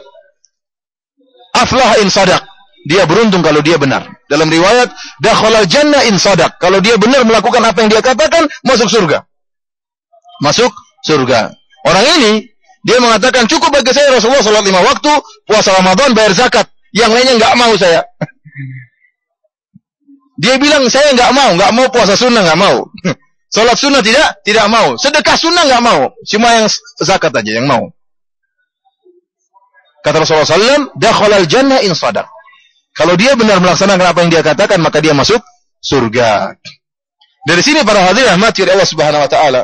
[SPEAKER 2] "Aflah in sadaq." Dia beruntung kalau dia benar. Dalam riwayat, dakhalal jannah in sadaq. Kalau dia benar melakukan apa yang dia katakan, masuk surga. Masuk surga. Orang ini, dia mengatakan, "Cukup bagi saya Rasulullah salat 5 waktu, puasa Ramadan, bayar zakat. Yang lainnya enggak mau saya." Dia bilang, "Saya enggak mau puasa sunnah, enggak mau. Salat sunnah tidak mau. Sedekah sunnah enggak mau. Cuma yang zakat aja yang mau." Kata Rasulullah SAW, dakhalal jannah in sadaq. Kalau dia benar melaksanakan apa yang dia katakan, maka dia masuk surga. Dari sini para hadirin rahmati Allah Subhanahu wa taala.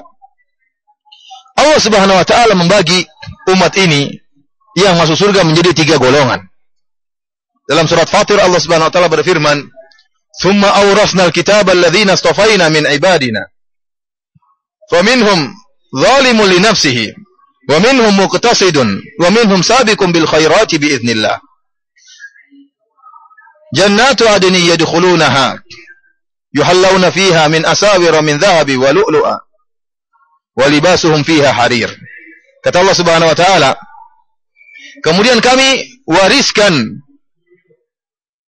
[SPEAKER 2] Allah Subhanahu wa taala membagi umat ini yang masuk surga menjadi 3 golongan. Dalam surat Fatir Allah Subhanahu wa taala berfirman, "Tsumma awrasnal kitaba alladziina istafaina min ibadina. Faminhum zalimun li nafsihi, wa minhum muqtasidun, wa minhum sabiqun bil khairati bi idznillah. Jannatu adni yadkhulunaha yuhallawna fiha min asawira min dhahabi wa lu'lu'a wa libasuhum fiha harir." Kata Allah Subhanahu wa taala, kemudian kami wariskan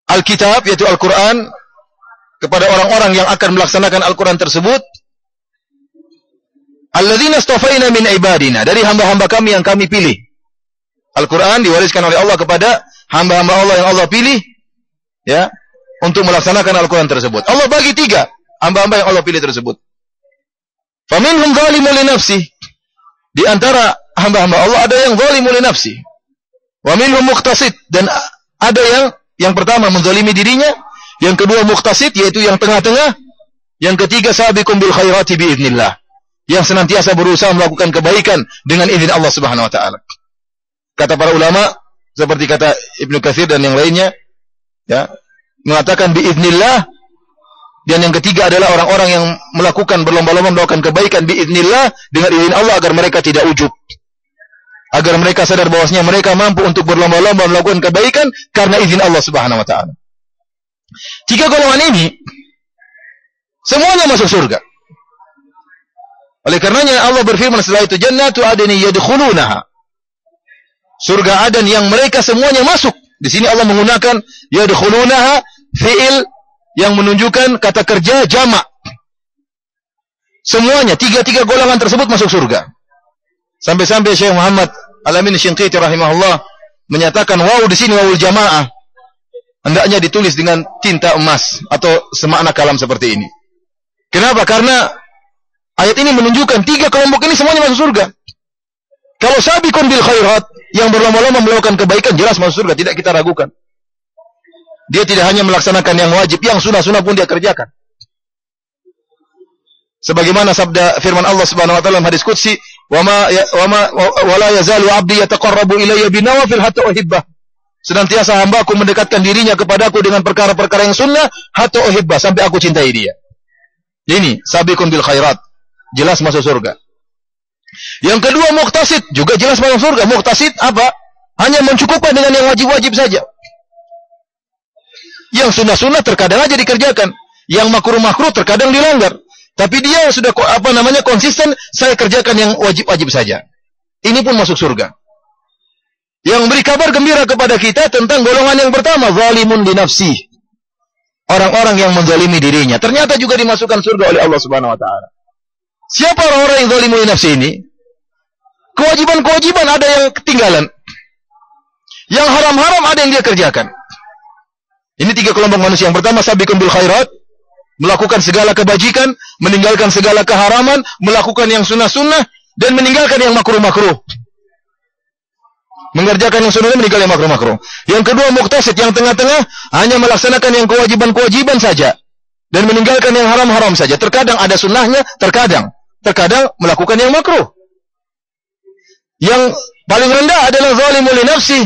[SPEAKER 2] Alkitab yaitu Al-Qur'an kepada orang-orang yang akan melaksanakan Al-Qur'an tersebut. Alladzina istafaina min ibadina, dari hamba-hamba kami yang kami pilih. Al-Qur'an diwariskan oleh Allah kepada hamba-hamba Allah yang Allah pilih, ya, untuk melaksanakan Al-Quran tersebut. Allah bagi 3 hamba-hamba yang Allah pilih tersebut. Faminhum zalimun li nafsi. Di antara hamba-hamba Allah ada yang zalimun li nafsi. Wa minhum muqtasid, dan ada yang pertama menzalimi dirinya, yang kedua muqtasid yaitu yang tengah-tengah, yang ketiga sabiqun bil khairati bi idznillah, yang senantiasa berusaha melakukan kebaikan dengan izin Allah Subhanahu wa taala. Kata para ulama seperti kata Ibnu Katsir dan yang lainnya, ya, mengatakan biiznillah, dan yang ketiga adalah orang-orang yang melakukan berlomba-lomba melakukan kebaikan biiznillah dengan izin Allah agar mereka tidak ujub, agar mereka sadar bahwasanya mereka mampu untuk berlomba-lomba melakukan kebaikan karena izin Allah Subhanahu wa taala. 3 golongan ini semuanya masuk surga. Oleh karenanya Allah berfirman setelah itu, "Jannatu adni yadkhulunaha." Surga Adan yang mereka semuanya masuk. Di sini Allah menggunakan yadkhulunaha, fi'il yang menunjukkan kata kerja jamak. Semuanya 3 golongan tersebut masuk surga. Sampai-sampai Syekh Muhammad Al-Amin Syinqiti rahimahullah menyatakan wawu di sini wawul jamaah. Hendaknya ditulis dengan tinta emas atau semakna kalam seperti ini. Kenapa? Karena ayat ini menunjukkan 3 kelompok ini semuanya masuk surga. Kalau sabiqun bil khairat, yang berlomba-lomba melakukan kebaikan, jelas masuk surga, tidak kita ragukan. Dia tidak hanya melaksanakan yang wajib, yang sunah-sunah pun dia kerjakan. Sebagaimana sabda firman Allah Subhanahu wa taala dalam hadis qudsi, "Wa la yazalu 'abdi yataqarrabu ilayya binawafil hatta uhibbah." Senantiasa hambaku mendekatkan dirinya kepadaku dengan perkara-perkara yang sunnah hatta uhibbah, sampai aku cintai dia. Ini sabiqun bil khairat, jelas masuk surga. Yang kedua muqtasid, juga jelas masuk surga. Muqtasid apa? Hanya mencukupkan dengan yang wajib-wajib saja. Yang sunnah-sunnah terkadang aja dikerjakan, yang makruh-makruh terkadang dilanggar. Tapi dia sudah konsisten, saya kerjakan yang wajib-wajib saja. Ini pun masuk surga. Yang beri kabar gembira kepada kita tentang golongan yang pertama, zalimun li nafsi. Orang-orang yang menzalimi dirinya, ternyata juga dimasukkan surga oleh Allah Subhanahu wa taala. Siapa orang-orang yang zalimun li nafsi ini? Kewajiban-kewajiban ada yang ketinggalan. Yang haram-haram ada yang dia kerjakan. Ini 3 kelompok manusia. Yang pertama, sabiqun bil khairat, melakukan segala kebajikan, meninggalkan segala keharaman, melakukan yang sunnah-sunnah, dan meninggalkan yang makruh-makruh. Mengerjakan yang sunnah, meninggalkan yang makruh-makruh. Yang kedua, muqtasid, yang tengah-tengah, hanya melaksanakan yang kewajiban-kewajiban saja, dan meninggalkan yang haram-haram saja. Terkadang ada sunnahnya, terkadang melakukan yang makruh. Yang paling rendah adalah zalimul li nafsi,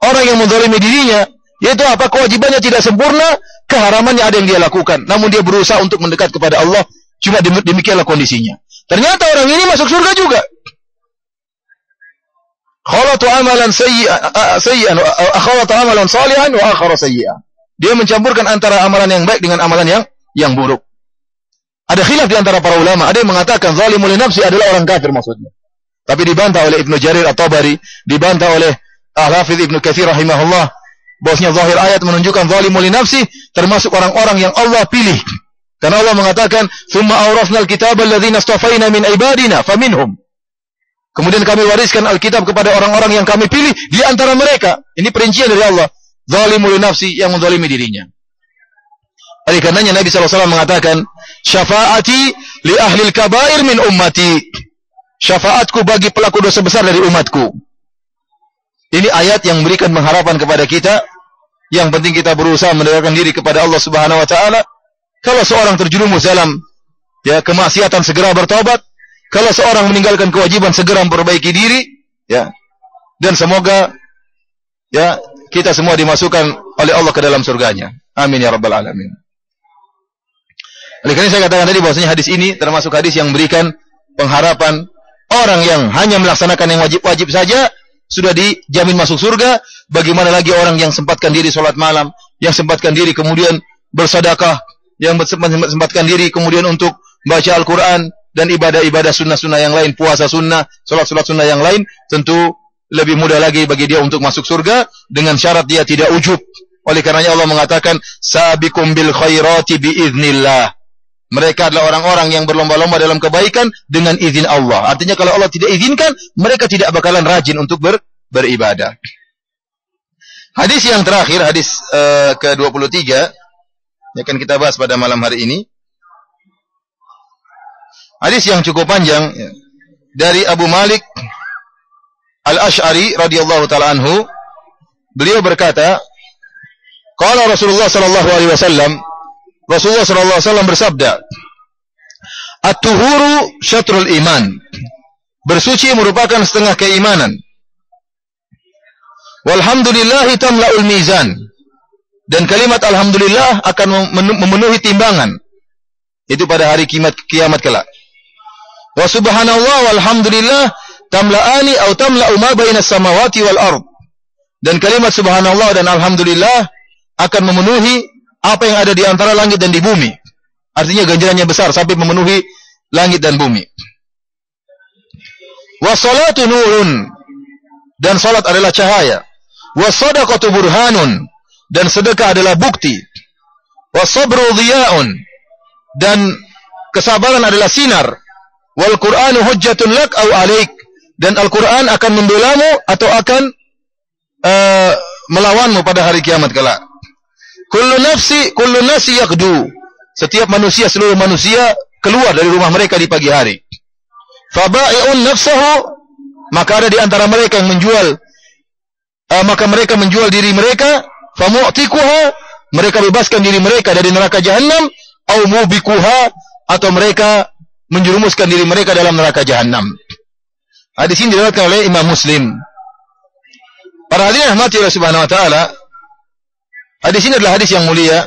[SPEAKER 2] orang yang menzalimi dirinya, yaitu apa? Kewajibannya tidak sempurna, keharamannya ada yang dia lakukan, namun dia berusaha untuk mendekat kepada Allah. Cuma demikianlah kondisinya. Ternyata orang ini masuk surga juga. Khalatu amalan sayyi'an akhawatu amalan salihan wa akhara sayyi'an. Dia mencampurkan antara amalan yang baik dengan amalan yang buruk. Ada khilaf di antara para ulama. Ada yang mengatakan zalimul li nafsi adalah orang kafir maksudnya. Tapi dibantah oleh Ibnu Jarir At-Tabari, dibantah oleh Al-Hafidz Ibnu Katsir rahimahullah, bahwasanya zahir ayat menunjukkan zalimul li nafsi termasuk orang-orang yang Allah pilih. Karena Allah mengatakan, "Tsumma awrasnal kitaba alladzina istafaina min ibadina faminhum." Kemudian kami wariskan Alkitab kepada orang-orang yang kami pilih di antara mereka. Ini perincian dari Allah. Zalimul li nafsi, yang menzalimi dirinya. Oleh karenanya Nabi SAW mengatakan, "Syafaati li ahlil kabair min ummati." Syafaatku bagi pelaku dosa besar dari umatku. Ini ayat yang memberikan pengharapan kepada kita. Yang penting kita berusaha mendekatkan diri kepada Allah Subhanahu wa taala. Kalau seorang terjerumus dalam kemaksiatan, segera bertobat. Kalau seorang meninggalkan kewajiban, segera memperbaiki diri, Dan semoga kita semua dimasukkan oleh Allah ke dalam surganya. Amin ya rabbal alamin. Oleh karena saya katakan tadi bahwasanya hadis ini termasuk hadis yang memberikan pengharapan. Orang yang hanya melaksanakan yang wajib-wajib saja sudah dijamin masuk surga. Bagaimana lagi orang yang sempatkan diri sholat malam, yang sempatkan diri kemudian bersedekah, yang sempatkan diri kemudian untuk baca Al-Quran dan ibadah-ibadah sunnah-sunnah yang lain, puasa sunnah, sholat-sholat sunnah yang lain, tentu lebih mudah lagi bagi dia untuk masuk surga dengan syarat dia tidak ujub. Oleh karenanya Allah mengatakan, "Sabiqum bil khairati biiznillah." Mereka adalah orang-orang yang berlomba-lomba dalam kebaikan dengan izin Allah. Artinya kalau Allah tidak izinkan, mereka tidak bakalan rajin untuk beribadah. Hadis yang terakhir, hadis ke-23, yang akan kita bahas pada malam hari ini. Hadis yang cukup panjang dari Abu Malik Al-Asy'ari radhiyallahu taala anhu. Beliau berkata, qala Rasulullah sallallahu alaihi wasallam, Rasulullah sallallahu alaihi wasallam bersabda, "At-tuhuru syatrul iman." Bersuci merupakan setengah keimanan. Walhamdulillahi tamla'ul mizan. Dan kalimat alhamdulillah akan memenuhi timbangan. Itu pada hari kiamat kelak. Wa subhanallah walhamdulillah tamla'ani atau tamla'u ma bainas samawati wal ard. Dan kalimat subhanallah dan alhamdulillah akan memenuhi apa yang ada di antara langit dan di bumi. Artinya ganjarannya besar sampai memenuhi langit dan bumi. Wassalatu nurun. Dan salat adalah cahaya. Wassadaqatu burhanun. Dan sedekah adalah bukti. Wassabru dhiya'un. Dan kesabaran adalah sinar. Wal Qur'anu hujjatun lak au alaik. dan Al-Quran akan membelamu atau akan melawanmu pada hari kiamat kelak. Kullu nasi yaghdu. Setiap manusia, seluruh manusia keluar dari rumah mereka di pagi hari. Faba'i'un nafsahu, maka ada di antara mereka yang menjual, maka mereka menjual diri mereka. Famu'tikuha, mereka bebaskan diri mereka dari neraka Jahannam. Au mubikuha, atau mereka menjerumuskan diri mereka dalam neraka Jahannam. Hadis ini diriwayatkan oleh Imam Muslim. Para hadirin rahmati Allah Subhanahu wa taala, hadis ini adalah hadis yang mulia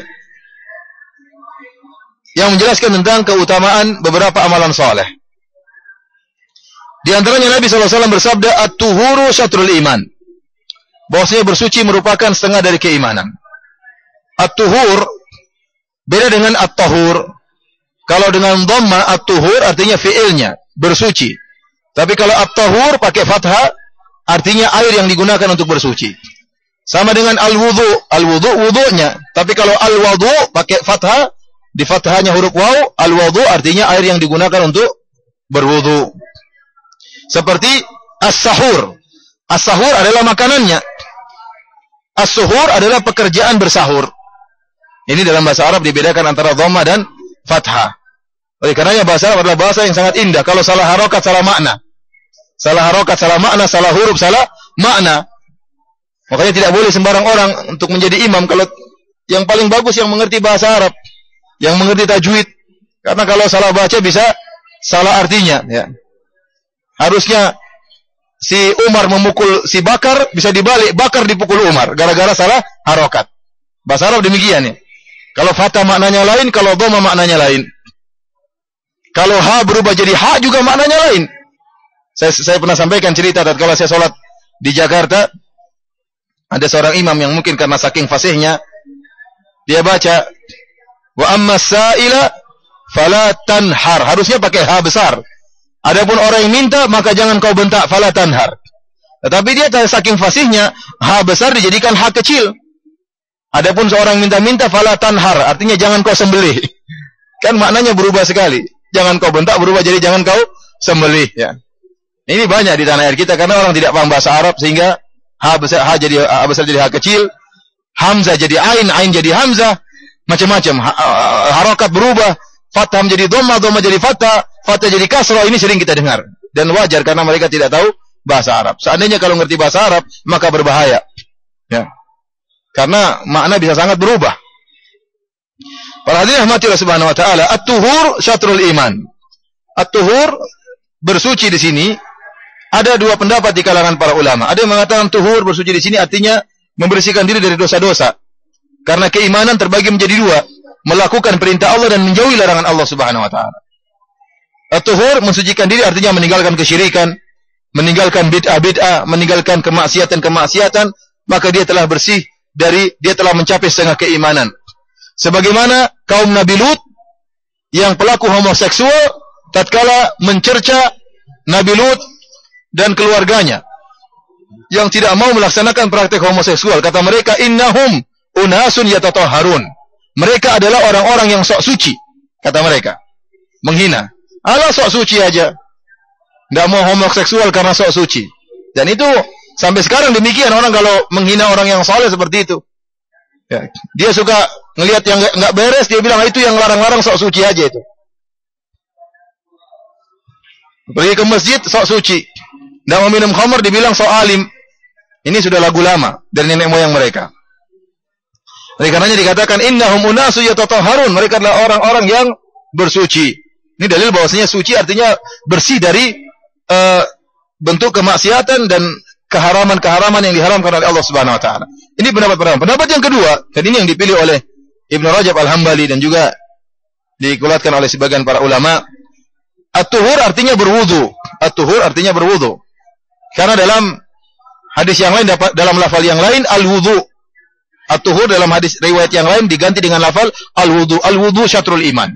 [SPEAKER 2] yang menjelaskan tentang keutamaan beberapa amalan saleh. Di antaranya Nabi SAW bersabda, "At-tuhuru syatrul iman." Bahwasanya bersuci merupakan setengah dari keimanan. At-tuhur beda dengan at-tahur. Kalau dengan dhamma, at-tuhur artinya fi'ilnya, bersuci. Tapi kalau at-tahur pakai fathah, artinya air yang digunakan untuk bersuci. Sama dengan al-wudu, al-wudu wudunya. Tapi kalau al-wudu pakai fathah, di fathahnya huruf waw, al-wudu artinya air yang digunakan untuk berwudu. Seperti as-sahur. As-sahur adalah makanannya. As-suhur adalah pekerjaan bersahur. Ini dalam bahasa Arab dibedakan antara dhamma dan fathah. Oleh karenanya bahasa Arab adalah bahasa yang sangat indah. Kalau salah harokat, salah makna. Salah harokat, salah makna. Salah huruf, salah makna. Makanya tidak boleh sembarang orang untuk menjadi imam. Kalau yang paling bagus yang mengerti bahasa Arab, yang mengerti tajwid. Karena kalau salah baca bisa salah artinya. Ya. Harusnya si Umar memukul si Bakar, bisa dibalik, Bakar dipukul Umar. Gara-gara salah harokat. Bahasa Arab demikian ya. Kalau fathah maknanya lain, kalau dhamma maknanya lain. Kalau ha berubah jadi ha juga maknanya lain. Saya pernah sampaikan cerita tatkala saya sholat di Jakarta, ada seorang imam yang mungkin karena saking fasihnya, dia baca, wa amma sa'ila fala tanhar. Harusnya pakai ha besar. Adapun orang yang minta, maka jangan kau bentak, fala tanhar. Tetapi dia saking fasihnya, ha besar dijadikan ha kecil. Adapun seorang minta-minta, fala tanhar, artinya jangan kau sembelih. Kan maknanya berubah sekali. Jangan kau bentak berubah jadi jangan kau sembelih. Ya. Ini banyak di tanah air kita karena orang tidak paham bahasa Arab sehingga ha besar jadi ha kecil, hamzah jadi ain jadi hamzah, macam-macam. Harokat berubah, fathah menjadi dhamma jadi fathah jadi kasrah. Ini sering kita dengar dan wajar karena mereka tidak tahu bahasa Arab. Seandainya kalau ngerti bahasa Arab maka berbahaya. Ya. Karena makna bisa sangat berubah. Para hadirin rahmatillah subhanahu wa ta'ala, at-tuhur syatrul iman. At-tuhur, bersuci di sini, ada dua pendapat di kalangan para ulama. Ada yang mengatakan tuhur, bersuci di sini artinya membersihkan diri dari dosa-dosa. Karena keimanan terbagi menjadi dua. Melakukan perintah Allah dan menjauhi larangan Allah subhanahu wa ta'ala. At-tuhur, mensucikan diri artinya meninggalkan kesyirikan, meninggalkan bid'ah-bid'ah, meninggalkan kemaksiatan-kemaksiatan, maka dia telah bersih dia telah mencapai setengah keimanan. Sebagaimana kaum Nabi Lut yang pelaku homoseksual tatkala mencerca Nabi Lut dan keluarganya yang tidak mau melaksanakan praktek homoseksual. Kata mereka, innahum unasun yatatahharun. Mereka adalah orang-orang yang sok suci, kata mereka. Menghina. Alah sok suci aja. Enggak mau homoseksual karena sok suci. Dan itu sampai sekarang demikian, orang kalau menghina orang yang saleh seperti itu. Ya, dia suka ngelihat yang enggak beres, dia bilang itu yang larang-larang sok suci aja itu. Pergi ke masjid sok suci. Enggak mau minum khamr dibilang sok alim. Ini sudah lagu lama dari nenek moyang mereka. Oleh karenanya dikatakan innahum unasu yatatahharun, mereka adalah orang-orang yang bersuci. Ini dalil bahwasanya suci artinya bersih dari bentuk kemaksiatan dan keharaman-keharaman yang diharamkan oleh Allah Subhanahu wa taala. Ini pendapat pertama. Pendapat yang kedua, dan ini yang dipilih oleh Ibnu Rajab Al-Hambali dan juga dikuatkan oleh sebagian para ulama, at-tuhur artinya berwudu. At-tuhur artinya berwudu. Karena dalam hadis yang lain, dalam lafal yang lain, al-wudu. At-tuhur dalam hadis riwayat yang lain diganti dengan lafal al-wudu. Al-wudu syatrul iman.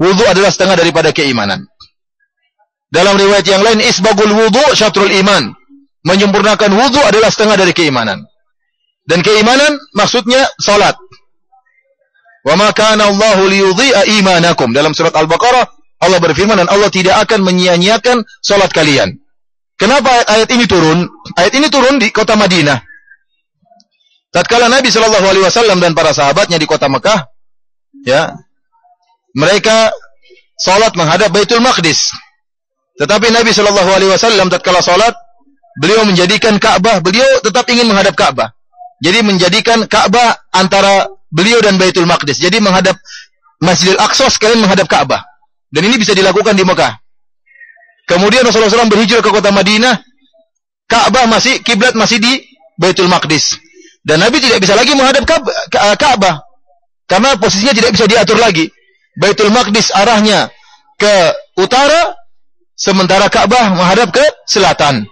[SPEAKER 2] Wudu adalah setengah daripada keimanan. Dalam riwayat yang lain, isbagul wudu syatrul iman. Menyempurnakan wudu adalah setengah dari keimanan. Dan keimanan maksudnya salat. Wa ma kana Allahu liyudhi'a imanakum. Dalam surat Al-Baqarah Allah berfirman, dan Allah tidak akan menyia-nyiakan salat kalian. Kenapa ayat ini turun? Ayat ini turun di kota Madinah. Tatkala Nabi Shallallahu Alaihi Wasallam dan para sahabatnya di kota Mekah, ya, mereka salat menghadap Baitul Maqdis. Tetapi Nabi Shallallahu Alaihi Wasallam tatkala salat, beliau menjadikan Ka'bah, beliau tetap ingin menghadap Ka'bah. Jadi menjadikan Ka'bah antara beliau dan Baitul Maqdis. Jadi menghadap Masjidil Aqsa sekalian menghadap Ka'bah. Dan ini bisa dilakukan di Mekah. Kemudian Rasulullah SAW berhijrah ke kota Madinah, Ka'bah masih, kiblat masih di Baitul Maqdis. Dan Nabi tidak bisa lagi menghadap Ka'bah. Karena posisinya tidak bisa diatur lagi. Baitul Maqdis arahnya ke utara, sementara Ka'bah menghadap ke selatan.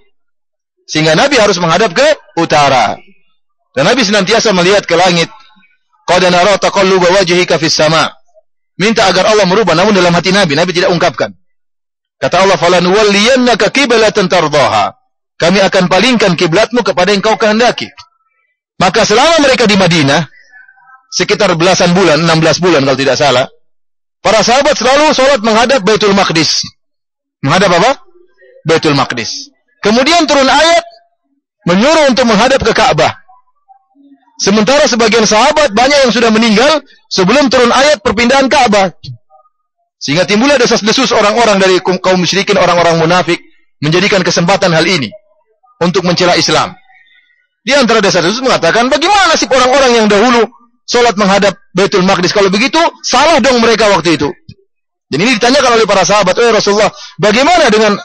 [SPEAKER 2] Sehingga Nabi harus menghadap ke utara. Dan Nabi senantiasa melihat ke langit. Qad nara taqalluba wajhika fis sama'. Minta agar Allah merubah, namun dalam hati Nabi tidak ungkapkan. Kata Allah, "Falanuwalliyannaka qiblatan tardaha." Kami akan palingkan kiblatmu kepada yang kau kehendaki. Maka selama mereka di Madinah, sekitar belasan bulan, 16 bulan kalau tidak salah, para sahabat selalu sholat menghadap Baitul Maqdis. Menghadap apa? Baitul Maqdis. Kemudian turun ayat menyuruh untuk menghadap ke Ka'bah. Sementara sebagian sahabat banyak yang sudah meninggal sebelum turun ayat perpindahan Ka'bah. Sehingga timbullah desas-desus orang-orang dari kaum musyrikin, orang-orang munafik, menjadikan kesempatan hal ini untuk mencela Islam. Di antara desas-desus mengatakan, bagaimana sih orang-orang yang dahulu sholat menghadap Baitul Maqdis? Kalau begitu, salah dong mereka waktu itu. Dan ini ditanyakan oleh para sahabat, Rasulullah, bagaimana dengan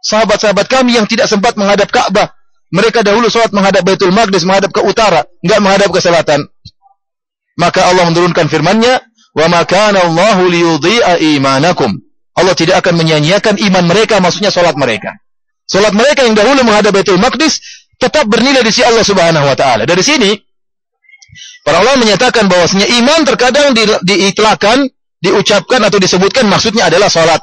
[SPEAKER 2] sahabat-sahabat kami yang tidak sempat menghadap Ka'bah? Mereka dahulu sholat menghadap Baitul Maqdis, menghadap ke utara, enggak menghadap ke selatan. Maka Allah menurunkan firman-Nya, "Wa ma kana Allahu liyudhi'a imanakum." Allah tidak akan menyia-nyiakan iman mereka, maksudnya sholat mereka. Sholat mereka yang dahulu menghadap Baitul Maqdis tetap bernilai di sisi Allah Subhanahu wa taala. Dari sini para ulama menyatakan bahwasanya iman terkadang diitlaqkan, diucapkan atau disebutkan maksudnya adalah salat.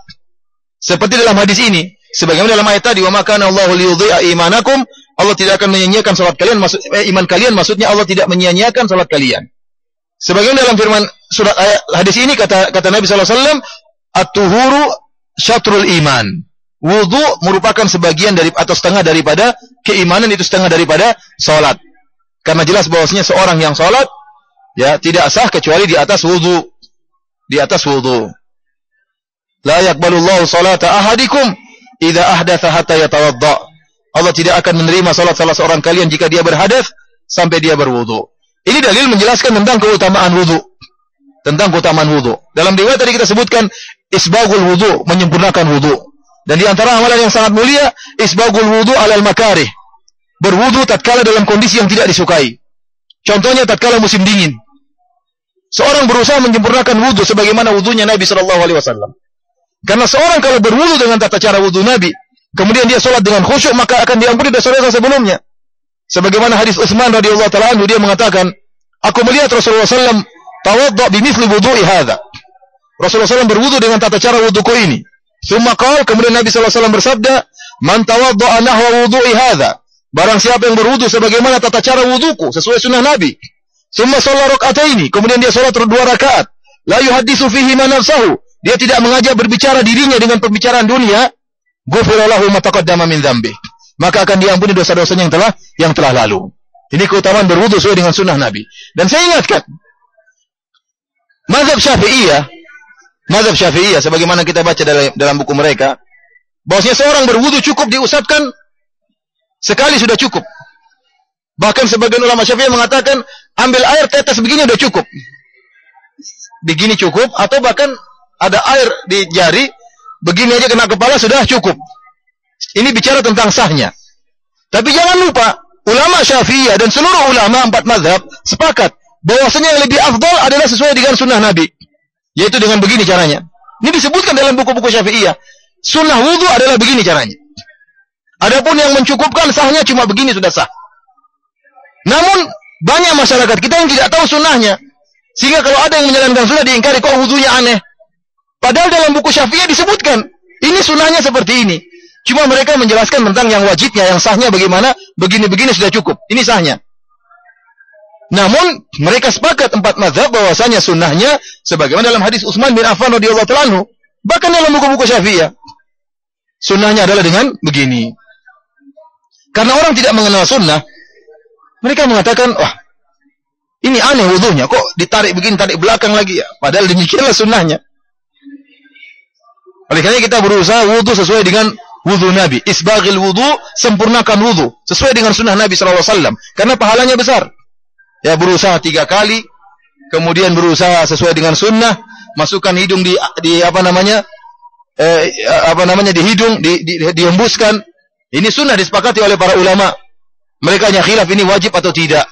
[SPEAKER 2] Seperti dalam hadis ini, sebagaimana dalam ayat tadi, "Wa ma kana Allahu liyudhi'a imanakum." Allah tidak akan menyia-nyiakan salat kalian, iman kalian, maksudnya Allah tidak menyia-nyiakan salat kalian. Sebagaimana dalam firman surat ayat hadis ini kata Nabi sallallahu alaihi wasallam, "At-tuhuru syatrul iman." Wudu merupakan sebagian dari atau setengah daripada keimanan, itu setengah daripada salat. Karena jelas bahwasanya seorang yang salat ya tidak sah kecuali di atas wudu. Di atas wudu. La yaqbalullahu salata ahadikum idza ahdatha hatta yatawadda. Allah tidak akan menerima salat salah seorang kalian jika dia berhadas sampai dia berwudu. Ini dalil menjelaskan tentang keutamaan wudu. Tentang keutamaan wudu. Dalam riwayat tadi kita sebutkan isbagul wudu, menyempurnakan wudu. Dan di antara amalan yang sangat mulia, isbagul wudu alal makarih. Berwudu tatkala dalam kondisi yang tidak disukai. Contohnya tatkala musim dingin. Seorang berusaha menyempurnakan wudu sebagaimana wudunya Nabi sallallahu alaihi wasallam. Karena seorang kalau berwudu dengan tata cara wudu Nabi, kemudian dia sholat dengan khusyuk, maka akan diampuni dosa-dosa sebelumnya. Sebagaimana hadis Utsman radhiyallahu taala anhu, dia mengatakan, "Aku melihat Rasulullah sallallahu alaihi wasallam tawadda bimithli wudu'i hadza." Rasulullah SAW berwudu dengan tata cara wuduku ini. Tsumma qala, kemudian Nabi sallallahu alaihi wasallam bersabda, "Man tawadda'a nahwa wudu'i hadza." Barang siapa yang berwudu sebagaimana tata cara wuduku, sesuai sunnah Nabi. Tsumma shalla raka'ataini, kemudian dia salat 2 rakaat. La yuhadditsu fihi ma nafsahu. Dia tidak mengajak berbicara dirinya dengan pembicaraan dunia. Ghufira lahu ma taqaddama min dzambi. Maka akan diampuni dosa-dosanya yang telah lalu. Ini keutamaan berwudu sesuai dengan sunnah Nabi. Dan saya ingatkan, mazhab Syafi'iyah sebagaimana kita baca dalam buku mereka, bahwasanya seorang berwudu cukup diusapkan sekali sudah cukup. Bahkan sebagian ulama Syafi'iyah mengatakan ambil air tetes begini sudah cukup. Begini cukup, atau bahkan ada air di jari, begini aja kena kepala sudah cukup. Ini bicara tentang sahnya. Tapi jangan lupa, ulama Syafi'iyah dan seluruh ulama 4 mazhab sepakat bahwasanya yang lebih afdal adalah sesuai dengan sunnah Nabi. Yaitu dengan begini caranya. Ini disebutkan dalam buku-buku Syafi'iyah. Sunnah wudu adalah begini caranya. Adapun yang mencukupkan sahnya cuma begini sudah sah. Namun banyak masyarakat kita yang tidak tahu sunnahnya. Sehingga kalau ada yang menjalankan sunnah diingkari, kok wudunya aneh. Padahal dalam buku Syafi'iyah disebutkan, ini sunnahnya seperti ini. Cuma mereka menjelaskan tentang yang wajibnya, yang sahnya bagaimana, begini-begini sudah cukup. Ini sahnya. Namun mereka sepakat 4 mazhab bahwasanya sunnahnya sebagaimana dalam hadis Utsman bin Affan radhiyallahu ta'ala anhu, bahkan dalam buku-buku Syafi'iyah. Sunnahnya adalah dengan begini. Karena orang tidak mengenal sunnah, mereka mengatakan, wah, ini aneh wudunya, kok ditarik begini, tarik belakang lagi ya. Padahal demikianlah sunnahnya. Oleh karena kita berusaha wudu sesuai dengan wudu Nabi. Isbaghil wudu, sempurnakan wudu sesuai dengan sunnah Nabi SAW. Karena pahalanya besar. Ya, berusaha 3 kali, kemudian berusaha sesuai dengan sunnah, masukkan hidung di di hidung, dihembuskan. Ini sunnah disepakati oleh para ulama. Mereka hanya khilaf ini wajib atau tidak.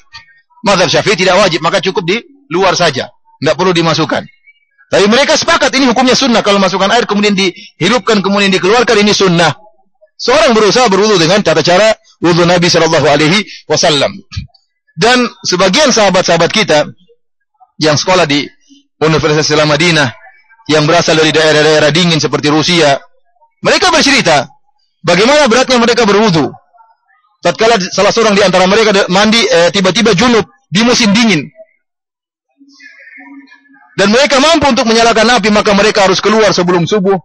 [SPEAKER 2] Mazhab Syafi'i tidak wajib, maka cukup di luar saja, tidak perlu dimasukkan. Tapi mereka sepakat ini hukumnya sunnah. Kalau masukkan air kemudian dihirupkan kemudian dikeluarkan, ini sunnah. Seorang berusaha berwudu dengan tata cara wudu Nabi Shallallahu Alaihi Wasallam. Dan sebagian sahabat-sahabat kita yang sekolah di Universitas Islam Madinah, yang berasal dari daerah-daerah dingin seperti Rusia, mereka bercerita bagaimana beratnya mereka berwudu. Tatkala salah seorang di antara mereka mandi tiba-tiba junub di musim dingin. Dan mereka mampu untuk menyalakan api, maka mereka harus keluar sebelum subuh,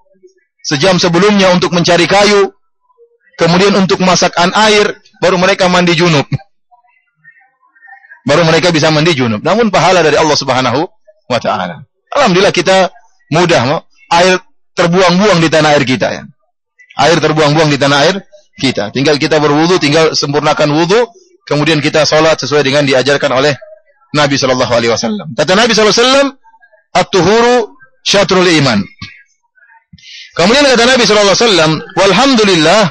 [SPEAKER 2] sejam sebelumnya untuk mencari kayu, kemudian untuk masakkan air, baru mereka mandi junub. Baru mereka bisa mandi junub. Namun pahala dari Allah Subhanahu wa Ta'ala. Alhamdulillah kita mudah, air terbuang-buang di tanah air kita ya. Air terbuang-buang di tanah air kita. Tinggal kita berwudu, tinggal sempurnakan wudu, kemudian kita sholat sesuai dengan diajarkan oleh Nabi Shallallahu Alaihi Wasallam. Kata Nabi Shallallahu Alaihi Wasallam, at-tuhuru syatrul iman. Kemudian kata Nabi Shallallahu Alaihi Wasallam, walhamdulillah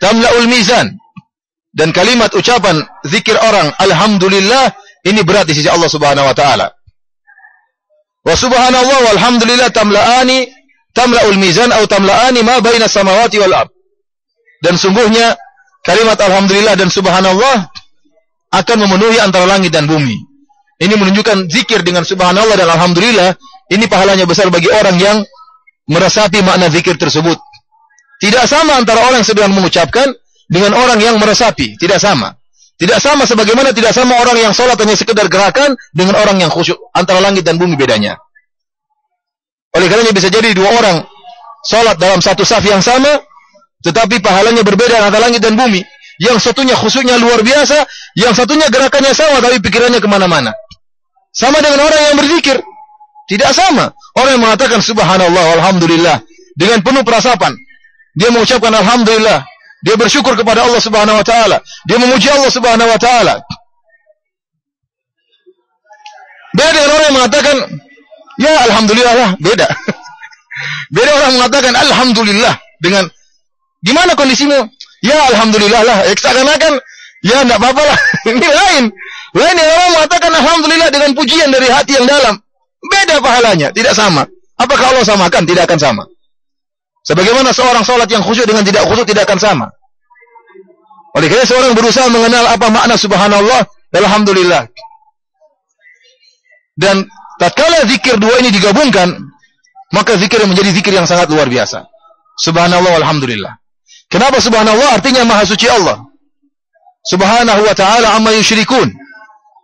[SPEAKER 2] tamla'ul mizan. Dan kalimat ucapan zikir orang alhamdulillah ini berat di sisi Allah Subhanahu Wa Taala. Wa subhanallah walhamdulillah tamla'ul mizan atau tamla'ani ma baina samawati wal ard. Dan sungguhnya kalimat alhamdulillah dan subhanallah akan memenuhi antara langit dan bumi. Ini menunjukkan zikir dengan subhanallah dan alhamdulillah ini pahalanya besar bagi orang yang meresapi makna zikir tersebut. Tidak sama antara orang yang sedang mengucapkan dengan orang yang meresapi, tidak sama. Tidak sama sebagaimana tidak sama orang yang sholat hanya sekedar gerakan dengan orang yang khusyuk. Antara langit dan bumi bedanya. Oleh karenanya bisa jadi 2 orang sholat dalam satu saf yang sama, tetapi pahalanya berbeda antara langit dan bumi. Yang satunya khusyuknya luar biasa, yang satunya gerakannya sama tapi pikirannya kemana-mana. Sama dengan orang yang berzikir. Tidak sama. Orang yang mengatakan subhanallah, alhamdulillah dengan penuh perasapan. Dia mengucapkan alhamdulillah. Dia bersyukur kepada Allah Subhanahu Wa Taala. Dia memuji Allah Subhanahu Wa Taala. Beda dengan orang yang mengatakan ya alhamdulillah lah, beda. Beda orang mengatakan alhamdulillah dengan gimana kondisimu? Ya alhamdulillah lah. Seakan-akan ya enggak apa-apa lah. Ini lain. Lain yang orang mengatakan alhamdulillah dengan pujian dari hati yang dalam. Beda pahalanya, tidak sama. Apakah Allah samakan? Tidak akan sama. Sebagaimana seorang sholat yang khusyuk dengan tidak khusyuk tidak akan sama. Oleh karena seorang berusaha mengenal apa makna subhanallah dan alhamdulillah. Dan tatkala zikir 2 ini digabungkan, maka zikir menjadi zikir yang sangat luar biasa. Subhanallah walhamdulillah. Kenapa subhanallah? Artinya maha suci Allah. Subhanahu wa ta'ala amma yusyrikun.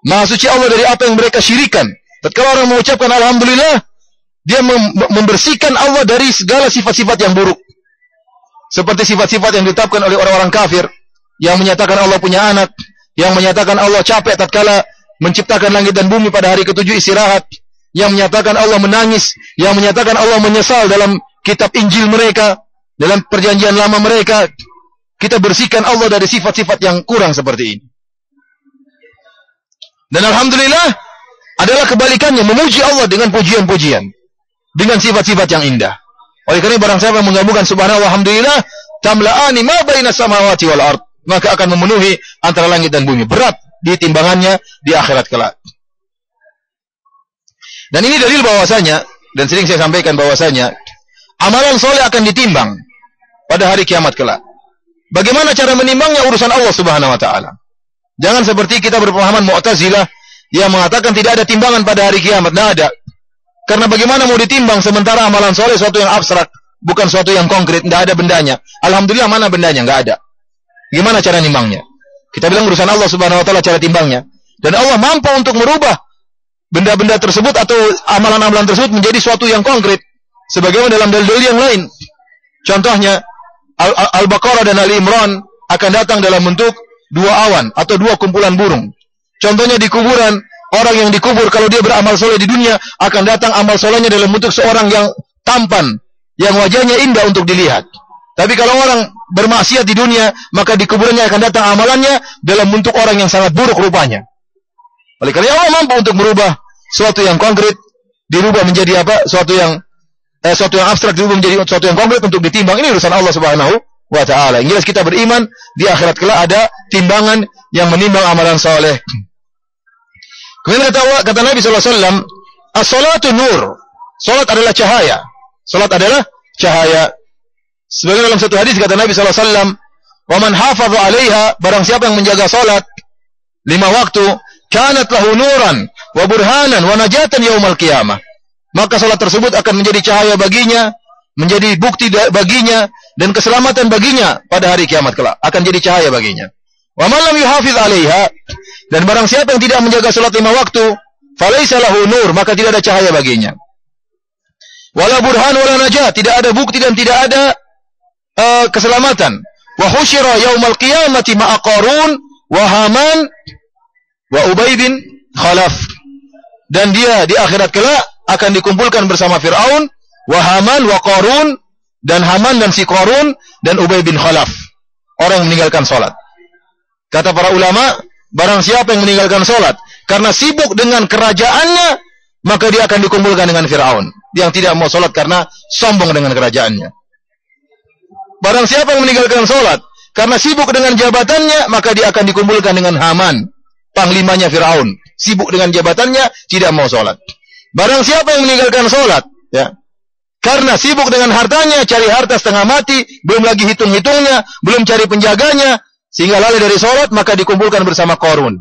[SPEAKER 2] Maha suci Allah dari apa yang mereka syirikan. Tatkala orang mengucapkan alhamdulillah, dia membersihkan Allah dari segala sifat-sifat yang buruk. Seperti sifat-sifat yang ditetapkan oleh orang-orang kafir, yang menyatakan Allah punya anak, yang menyatakan Allah capek tatkala menciptakan langit dan bumi pada hari ke-7 istirahat, yang menyatakan Allah menangis, yang menyatakan Allah menyesal dalam kitab Injil mereka, dalam perjanjian lama mereka. Kita bersihkan Allah dari sifat-sifat yang kurang seperti ini. Dan alhamdulillah adalah kebalikannya, memuji Allah dengan pujian-pujian, dengan sifat-sifat yang indah. Oleh karena barang siapa yang menggabungkan subhanallah alhamdulillah tamla'ani ma baina samawati wal ard, maka akan memenuhi antara langit dan bumi. Berat di timbangannya di akhirat kelak. Dan ini dalil bahwasanya, dan sering saya sampaikan bahwasanya amalan soleh akan ditimbang pada hari kiamat kelak. Bagaimana cara menimbangnya? Urusan Allah Subhanahu wa taala. Jangan seperti kita berpemahaman Mu'tazilah yang mengatakan tidak ada timbangan pada hari kiamat. Tidak ada. Karena bagaimana mau ditimbang sementara amalan soleh suatu yang abstrak, bukan suatu yang konkret, tidak ada bendanya. Alhamdulillah mana bendanya? Tidak ada. Gimana cara nimbangnya? Kita bilang urusan Allah Subhanahu wa taala cara timbangnya. Dan Allah mampu untuk merubah benda-benda tersebut atau amalan-amalan tersebut menjadi suatu yang konkret. Sebagaimana dalam dalil-dalil yang lain. Contohnya Al-Baqarah dan Ali Imran akan datang dalam bentuk dua awan atau dua kumpulan burung. Contohnya di kuburan, orang yang dikubur kalau dia beramal soleh di dunia, akan datang amal solehnya dalam bentuk seorang yang tampan, yang wajahnya indah untuk dilihat. Tapi kalau orang bermaksiat di dunia, maka di kuburannya akan datang amalannya dalam bentuk orang yang sangat buruk rupanya. Oleh karena Allah mampu untuk merubah suatu yang konkret, dirubah menjadi apa? Suatu yang abstrak dirubah menjadi suatu yang konkret untuk ditimbang. Ini urusan Allah Subhanahu wa taala. Yang jelas kita beriman di akhirat kelak ada timbangan yang menimbang amalan soleh. Kemudian kata Nabi SAW, as-salatu nur. Salat adalah cahaya. Salat adalah cahaya. Sebagian dalam satu hadis kata Nabi SAW, wa man hafadha 'alaiha, barang siapa yang menjaga salat 5 waktu, kanat lahu nuran wa burhanan wa najatan yaumal qiyamah. Maka salat tersebut akan menjadi cahaya baginya, menjadi bukti baginya dan keselamatan baginya pada hari kiamat kelak. Akan jadi cahaya baginya. Wa man lam yuhafiz 'alaiha, dan barang siapa yang tidak menjaga salat 5 waktu, falaisa lahu nur, maka tidak ada cahaya baginya. Wala burhan wala najat, tidak ada bukti dan tidak ada keselamatan. Wa husyira yaumal qiyamati ma'a Qarun wa Haman wa Ubay bin Khalaf. Dan dia di akhirat kelak akan dikumpulkan bersama Fir'aun, wa Haman wa Qarun, dan Haman dan si Qarun dan Ubay bin Khalaf. Orang yang meninggalkan salat. Kata para ulama, barang siapa yang meninggalkan salat karena sibuk dengan kerajaannya, maka dia akan dikumpulkan dengan Fir'aun yang tidak mau salat karena sombong dengan kerajaannya. Barang siapa yang meninggalkan salat karena sibuk dengan jabatannya, maka dia akan dikumpulkan dengan Haman, panglimanya Fir'aun. Sibuk dengan jabatannya, tidak mau salat. Barang siapa yang meninggalkan salat, ya, karena sibuk dengan hartanya, cari harta setengah mati, belum lagi hitung-hitungnya, belum cari penjaganya, sehingga lalai dari salat, maka dikumpulkan bersama Qarun.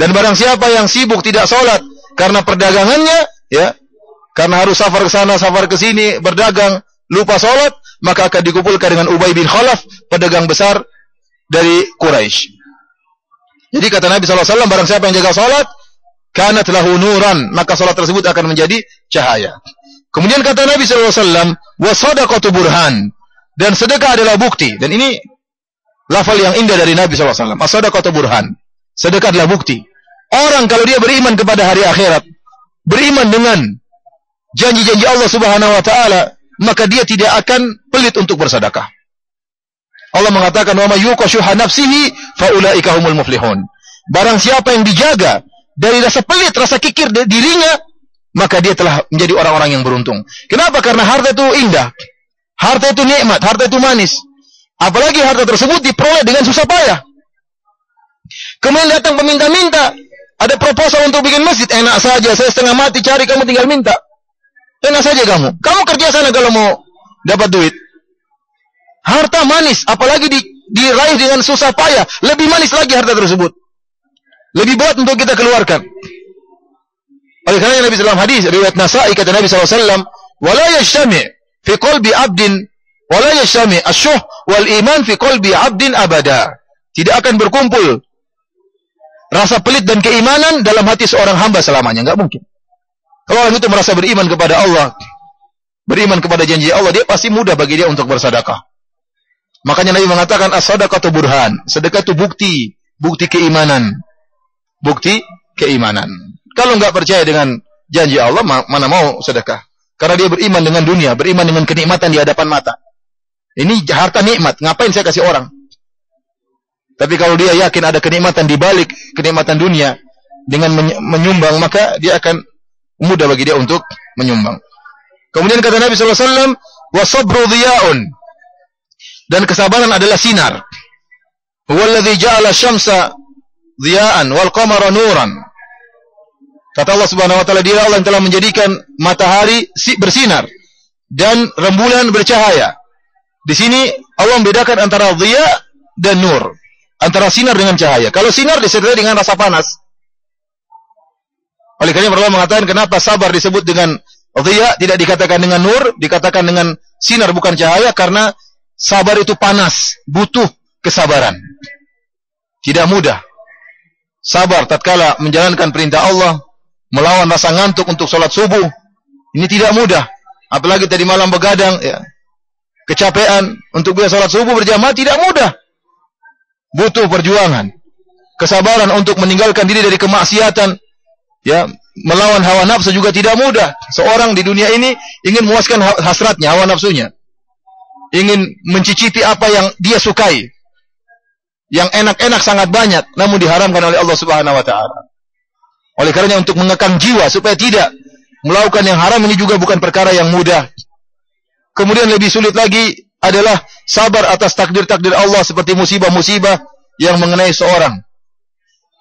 [SPEAKER 2] Dan barang siapa yang sibuk tidak salat karena perdagangannya, ya, karena harus safar ke sana, safar ke sini, berdagang, lupa salat, maka akan dikumpulkan dengan Ubay bin Khalaf, pedagang besar dari Quraisy. Jadi kata Nabi SAW, barang siapa yang jaga salat, kanat lahu nuran, maka salat tersebut akan menjadi cahaya. Kemudian kata Nabi SAW, wa sadaqatu burhan, dan sedekah adalah bukti. Dan ini lafal yang indah dari Nabi SAW. As-sadaqatu burhan, sedekah adalah bukti. Orang kalau dia beriman kepada hari akhirat, beriman dengan janji-janji Allah Subhanahu wa taala, maka dia tidak akan pelit untuk bersedekah. Allah mengatakan, wa may yuqashuha nafsihi fa ulaika humul muflihun. Barang siapa yang dijaga dari rasa pelit, rasa kikir dirinya, maka dia telah menjadi orang-orang yang beruntung. Kenapa? Karena harta itu indah. Harta itu nikmat, harta itu manis. Apalagi harta tersebut diperoleh dengan susah payah. Kemudian datang peminta-minta, ada proposal untuk bikin masjid, enak saja, saya setengah mati cari, kamu tinggal minta. Enak saja kamu kerja sana kalau mau dapat duit. Harta manis, apalagi diraih dengan susah payah, lebih manis lagi harta tersebut. Lebih berat untuk kita keluarkan. Oleh karena Nabi SAW hadis riwayat Nasa'i, kata Nabi SAW, wala yajtami fi qalbi 'abdin wala yajtami asyuh wal iman fi qalbi 'abdin abada. Tidak akan berkumpul rasa pelit dan keimanan dalam hati seorang hamba selamanya, enggak mungkin. Kalau orang itu merasa beriman kepada Allah, beriman kepada janji Allah, dia pasti mudah bagi dia untuk bersedekah. Makanya Nabi mengatakan as-sadaqatu burhan, sedekah itu bukti keimanan. Bukti keimanan. Kalau enggak percaya dengan janji Allah, mana mau sedekah? Karena dia beriman dengan dunia, beriman dengan kenikmatan di hadapan mata. Ini harta nikmat, ngapain saya kasih orang? Tapi kalau dia yakin ada kenikmatan di balik kenikmatan dunia dengan menyumbang, maka dia akan mudah bagi dia untuk menyumbang. Kemudian kata Nabi SAW, wa sabru dhiya'un, dan kesabaran adalah sinar. Huwallazi ja'ala syamsa dhiya'an wal qamara nuran. Kata Allah Subhanahu wa taala, dia Allah yang telah menjadikan matahari bersinar dan rembulan bercahaya. Di sini Allah membedakan antara dhiya dan nur, antara sinar dengan cahaya. Kalau sinar disertai dengan rasa panas. Oleh karena Allah mengatakan, kenapa sabar disebut dengan dhiya, tidak dikatakan dengan nur, dikatakan dengan sinar bukan cahaya, karena sabar itu panas, butuh kesabaran. Tidak mudah. Sabar tatkala menjalankan perintah Allah, melawan rasa ngantuk untuk sholat subuh, ini tidak mudah. Apalagi tadi malam begadang, ya, kecapean untuk bisa sholat subuh berjamaah, tidak mudah. butuh perjuangan, kesabaran untuk meninggalkan diri dari kemaksiatan, ya, melawan hawa nafsu juga tidak mudah. Seorang di dunia ini ingin memuaskan hasratnya, hawa nafsunya, ingin mencicipi apa yang dia sukai, yang enak-enak sangat banyak, namun diharamkan oleh Allah Subhanahu wa taala. Oleh karenanya untuk mengekang jiwa supaya tidak melakukan yang haram ini juga bukan perkara yang mudah. Kemudian lebih sulit lagi adalah sabar atas takdir-takdir Allah seperti musibah-musibah yang mengenai seorang.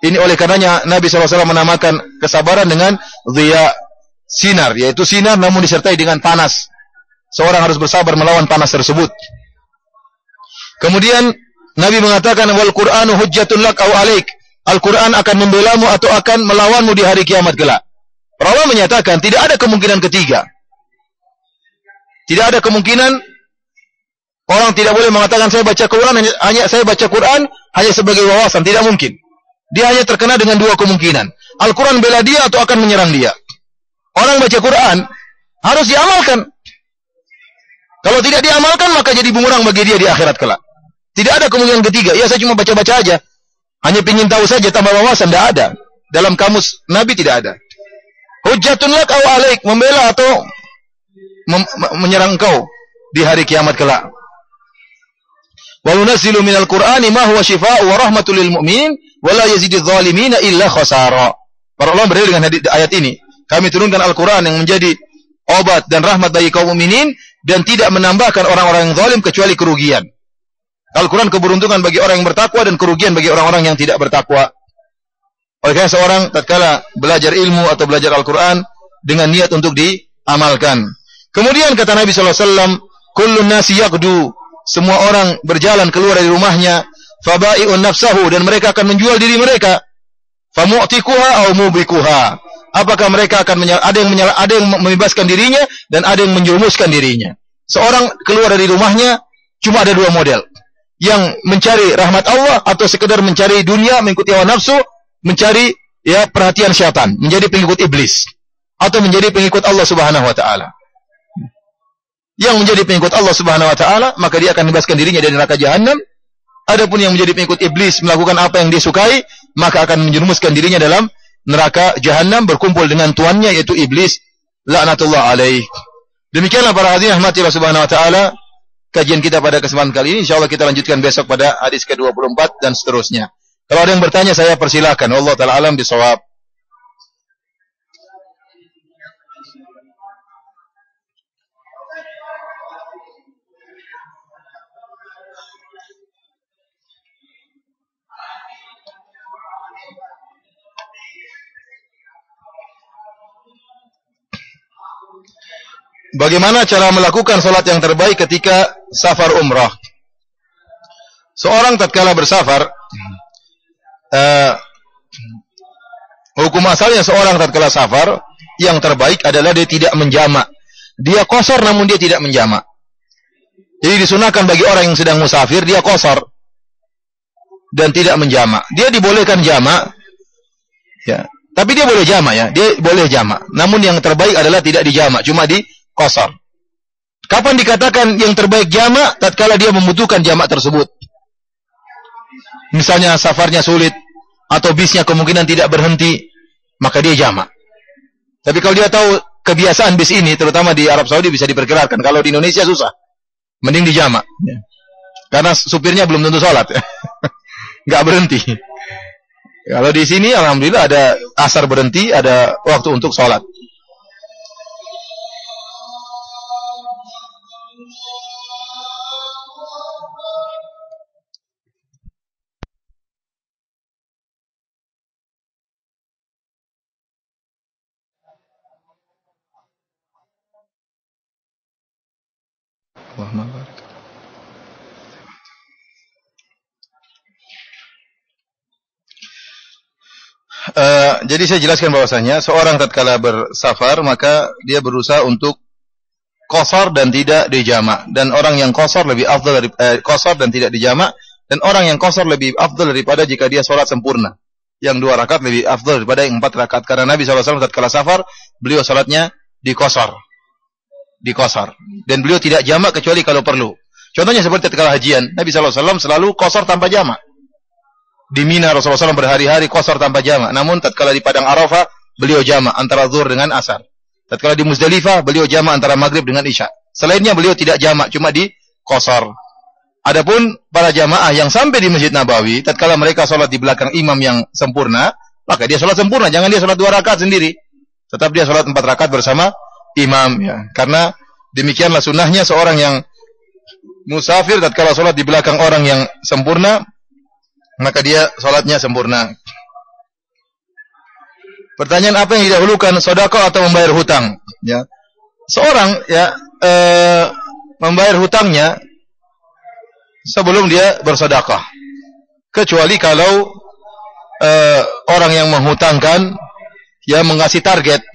[SPEAKER 2] Ini oleh karenanya Nabi SAW menamakan kesabaran dengan dhiya, sinar, yaitu sinar namun disertai dengan panas. Seorang harus bersabar melawan panas tersebut. Kemudian Nabi mengatakan wal Qur'anu hujjatun lak aw alaik. Al-Quran akan membelamu atau akan melawanmu di hari kiamat kelak. Para ulama menyatakan tidak ada kemungkinan ketiga. Tidak ada kemungkinan orang tidak boleh mengatakan saya baca Quran hanya sebagai wawasan, tidak mungkin. Dia hanya terkena dengan dua kemungkinan. Al-Quran bela dia atau akan menyerang dia. Orang baca Quran harus diamalkan. Kalau tidak diamalkan maka jadi bumerang bagi dia di akhirat kelak. Tidak ada kemungkinan ketiga. Ya saya cuma baca-baca aja. Hanya ingin tahu saja tambah wawasan, tidak ada. Dalam kamus Nabi tidak ada. Hujjatun lak aw alaik, membela atau menyerang engkau di hari kiamat kelak. Wa nunazzilu minal Qur'ani ma huwa shifaa'un wa rahmatul lil mu'minin wa la yazididz zalimina illa khasara. Para ulama berdalil dengan ayat ini. Kami turunkan Al-Qur'an yang menjadi obat dan rahmat bagi kaum mukminin dan tidak menambahkan orang-orang yang zalim kecuali kerugian. Al-Quran keberuntungan bagi orang yang bertakwa dan kerugian bagi orang-orang yang tidak bertakwa. Oleh karena seorang tatkala belajar ilmu atau belajar Al-Quran dengan niat untuk diamalkan. Kemudian kata Nabi SAW, kullun nasi yaqdu, semua orang berjalan keluar dari rumahnya, fabai'un nafsahu, dan mereka akan menjual diri mereka, famu'tikuha au mubikuha. Apakah mereka akan ada yang membebaskan dirinya dan ada yang menjerumuskan dirinya. Seorang keluar dari rumahnya cuma ada dua model. Yang mencari rahmat Allah atau sekedar mencari dunia, mengikuti hawa nafsu, mencari ya perhatian syaitan, menjadi pengikut iblis atau menjadi pengikut Allah Subhanahu wa taala. Yang menjadi pengikut Allah Subhanahu wa taala, maka dia akan membebaskan dirinya dari neraka jahanam. Adapun yang menjadi pengikut iblis, melakukan apa yang dia sukai, maka akan menjerumuskan dirinya dalam neraka jahanam berkumpul dengan tuannya yaitu iblis, laknatullah alaih. Demikianlah para hadirin rahmati Allah Subhanahu wa taala. Kajian kita pada kesempatan kali ini, insyaallah kita lanjutkan besok pada hadis ke-24 dan seterusnya. Kalau ada yang bertanya saya persilakan. Allah taala alam bisawab. Bagaimana cara melakukan salat yang terbaik ketika safar umrah? Seorang tatkala bersafar, hukum asalnya seorang tatkala safar yang terbaik adalah dia tidak menjamak. Dia qashar namun dia tidak menjamak. Jadi disunahkan bagi orang yang sedang musafir dia qashar dan tidak menjamak. Dia dibolehkan jamak, ya. Tapi dia boleh jamak ya, dia boleh jamak. Namun yang terbaik adalah tidak dijamak, cuma di qashar. Kapan dikatakan yang terbaik jamak? Tatkala dia membutuhkan jamak tersebut. Misalnya safarnya sulit atau bisnya kemungkinan tidak berhenti, maka dia jamak. Tapi kalau dia tahu kebiasaan bis ini, terutama di Arab Saudi bisa diperkirakan. Kalau di Indonesia susah, mending dijamak. Karena supirnya belum tentu sholat, nggak berhenti. Kalau di sini, alhamdulillah ada asar berhenti, ada waktu untuk sholat. Jadi saya jelaskan bahwasanya seorang tatkala bersafar maka dia berusaha untuk qashar dan tidak dijamak, dan orang yang qashar lebih afdal dari qashar dan tidak dijamak, dan orang yang qashar lebih afdal daripada jika dia salat sempurna. Yang 2 rakaat lebih afdal daripada yang 4 rakaat, karena Nabi SAW tatkala safar beliau salatnya di qashar. Dan beliau tidak jamak kecuali kalau perlu. Contohnya seperti tatkala hajian, Nabi SAW selalu qashar tanpa jamak. di Mina Rasulullah SAW berhari-hari qasar tanpa jamak. Namun tatkala di padang Arafah beliau jamak antara zuhur dengan asar. Tatkala di Muzdalifah beliau jamak antara maghrib dengan isya. Selainnya beliau tidak jamak, cuma di qasar. Adapun para jamaah yang sampai di Masjid Nabawi, tatkala mereka salat di belakang imam yang sempurna, maka dia salat sempurna. Jangan dia salat 2 rakaat sendiri. Tetap dia salat 4 rakaat bersama imam, ya. Karena demikianlah sunnahnya seorang yang musafir tatkala salat di belakang orang yang sempurna, maka dia salatnya sempurna. Pertanyaan, apa yang didahulukan, sedekah atau membayar hutang? Ya. Seorang membayar hutangnya sebelum dia bersedekah. Kecuali kalau orang yang menghutangkan ya mengasih target,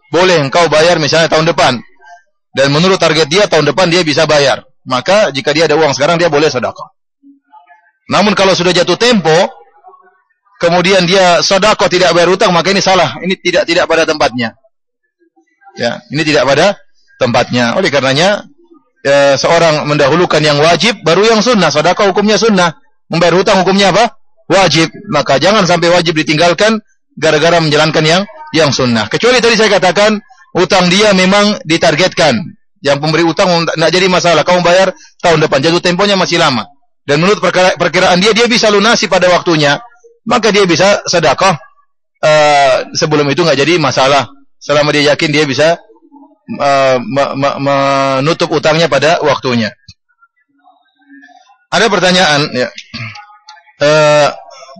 [SPEAKER 2] boleh engkau bayar misalnya tahun depan. Dan menurut target dia tahun depan dia bisa bayar. Maka jika dia ada uang sekarang dia boleh sedekah. Namun kalau sudah jatuh tempo, kemudian dia sedekah tidak bayar hutang, maka ini salah. Ini tidak pada tempatnya. Ya, ini tidak pada tempatnya. Oleh karenanya seorang mendahulukan yang wajib baru yang sunnah. Sedekah hukumnya sunnah, membayar hutang hukumnya apa? Wajib. Maka jangan sampai wajib ditinggalkan gara-gara menjalankan yang sunnah. Kecuali tadi saya katakan hutang dia memang ditargetkan. Yang pemberi hutang tidak jadi masalah. Kamu bayar tahun depan, jatuh temponya masih lama. Dan menurut perkiraan dia bisa lunasi pada waktunya, maka dia bisa sedekah sebelum itu nggak jadi masalah. Selama dia yakin dia bisa menutup utangnya pada waktunya. Ada pertanyaan, ya.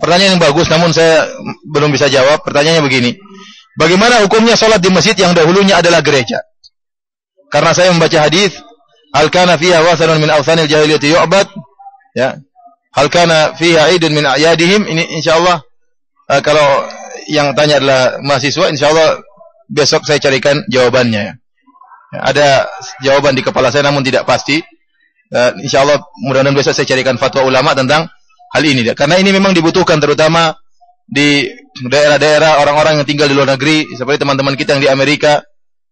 [SPEAKER 2] Pertanyaan yang bagus, namun saya belum bisa jawab. Pertanyaannya begini: bagaimana hukumnya sholat di masjid yang dahulunya adalah gereja? Karena saya membaca hadis, hal kana fiha wathanun min awthanil jahiliyati yu'bad. Ya, hal kana fiha aidun min a'yadihim. Ini insyaallah kalau yang tanya adalah mahasiswa, insyaallah besok saya carikan jawabannya. Ya, ada jawaban di kepala saya namun tidak pasti. Insyaallah mudah-mudahan besok saya carikan fatwa ulama tentang hal ini. Karena ini memang dibutuhkan terutama di daerah-daerah orang-orang yang tinggal di luar negeri, seperti teman-teman kita yang di Amerika.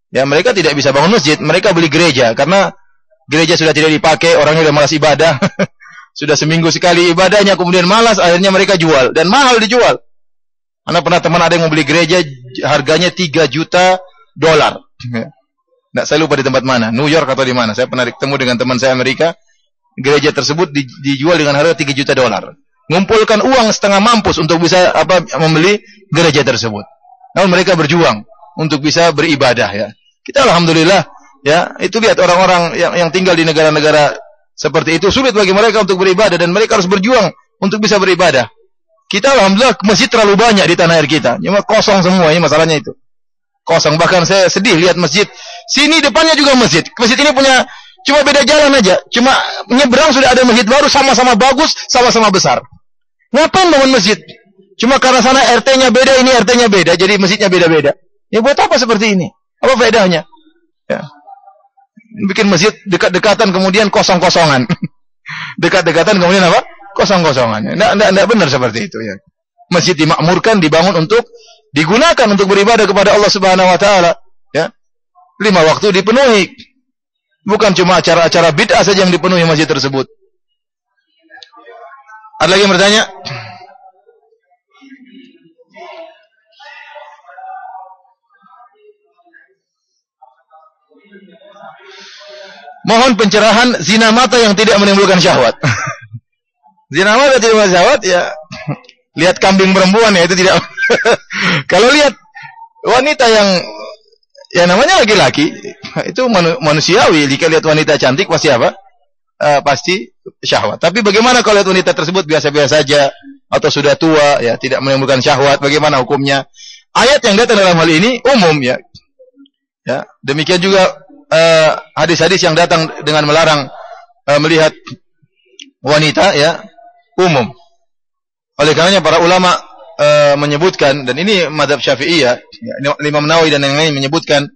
[SPEAKER 2] Ya, mereka tidak bisa bangun masjid, mereka beli gereja karena gereja sudah tidak dipakai, orangnya sudah malas ibadah. Sudah seminggu sekali ibadahnya, kemudian malas, akhirnya mereka jual. Dan mahal dijual. Anak pernah teman ada yang membeli gereja, harganya $3 juta. Nah, saya lupa di tempat mana, New York atau di mana. Saya pernah ketemu dengan teman saya Amerika. Gereja tersebut dijual dengan harga $3 juta. Ngumpulkan uang setengah mampus untuk bisa membeli gereja tersebut. Namun mereka berjuang untuk bisa beribadah, ya. Kita alhamdulillah, ya, itu lihat orang-orang yang tinggal di negara-negara seperti itu, sulit bagi mereka untuk beribadah dan mereka harus berjuang untuk bisa beribadah. Kita alhamdulillah masjid terlalu banyak di tanah air kita, cuma kosong semua, ini masalahnya itu. Kosong, bahkan saya sedih lihat masjid. Sini depannya juga masjid. Masjid ini punya cuma beda jalan aja, cuma nyebrang sudah ada masjid baru, sama-sama bagus, sama-sama besar. Ngapain bangun masjid? Cuma karena sana RT-nya beda, ini RT-nya beda, jadi masjidnya beda-beda. Ya buat apa seperti ini? Apa faedahnya? Ya. Bikin masjid dekat-dekatan kemudian kosong-kosongan. Dekat-dekatan kemudian apa? Kosong-kosongan. Enggak benar seperti itu, ya. Masjid dimakmurkan, dibangun untuk digunakan untuk beribadah kepada Allah Subhanahu wa taala, ya. 5 waktu dipenuhi. Bukan cuma acara-acara bid'ah saja yang dipenuhi masjid tersebut. Ada lagi yang bertanya? Mohon pencerahan zina mata yang tidak menimbulkan syahwat. Zina mata tidak menimbulkan syahwat, ya. Lihat kambing perempuan, ya, itu tidak. Kalau lihat wanita yang namanya laki-laki, itu manusiawi. Jika lihat wanita cantik pasti apa? Pasti syahwat. Tapi bagaimana kalau lihat wanita tersebut biasa-biasa saja atau sudah tua, ya, tidak menimbulkan syahwat, bagaimana hukumnya? Ayat yang datang dalam hal ini umum, ya. Ya, demikian juga hadis-hadis yang datang dengan melarang melihat wanita, ya, umum. Oleh karenanya para ulama menyebutkan, dan ini mazhab Syafi'iyah, ya, Imam Nawawi dan yang lain menyebutkan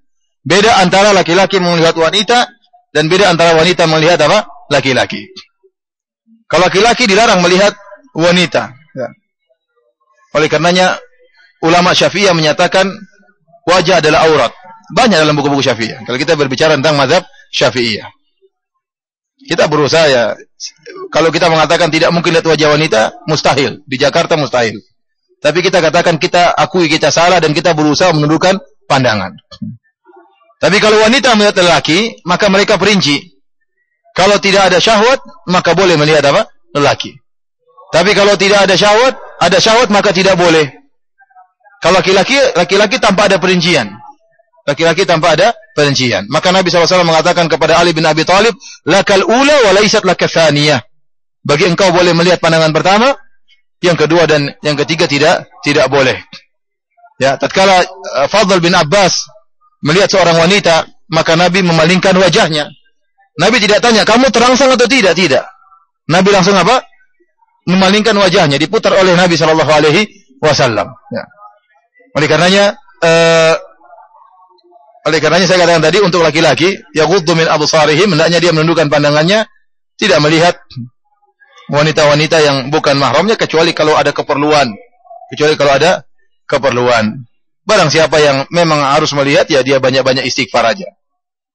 [SPEAKER 2] beda antara laki-laki melihat wanita dan beda antara wanita melihat apa? Laki-laki. Kalau laki-laki dilarang melihat wanita, ya. Oleh karenanya ulama Syafi'iyah menyatakan wajah adalah aurat. Banyak dalam buku-buku Syafi'iyah. Kalau kita berbicara tentang mazhab Syafi'iyah. Kita berusaha ya. Kalau kita mengatakan tidak mungkin lihat wajah wanita, mustahil. Di Jakarta mustahil. Tapi kita katakan kita akui kita salah dan kita berusaha menundukkan pandangan. Tapi kalau wanita melihat lelaki, maka mereka perinci. Kalau tidak ada syahwat, maka boleh melihat apa? Lelaki. Tapi kalau tidak ada syahwat maka tidak boleh. Kalau laki-laki tanpa ada perincian. Laki-laki tanpa ada perincian. Maka Nabi SAW mengatakan kepada Ali bin Abi Thalib, lakal ula wa laisat lakal thaniyah. Bagi engkau boleh melihat pandangan pertama, yang kedua dan yang ketiga tidak boleh. Ya, tatkala Fadl bin Abbas melihat seorang wanita, maka Nabi memalingkan wajahnya. Nabi tidak tanya, kamu terangsang atau tidak? Tidak. Nabi langsung apa? Memalingkan wajahnya, diputar oleh Nabi SAW. Ya. Oleh karenanya saya katakan tadi untuk laki-laki, yaghuddu min absarihim, hendaknya dia menundukkan pandangannya, tidak melihat wanita-wanita yang bukan mahramnya kecuali kalau ada keperluan. Barang siapa yang memang harus melihat, ya dia banyak-banyak istighfar aja.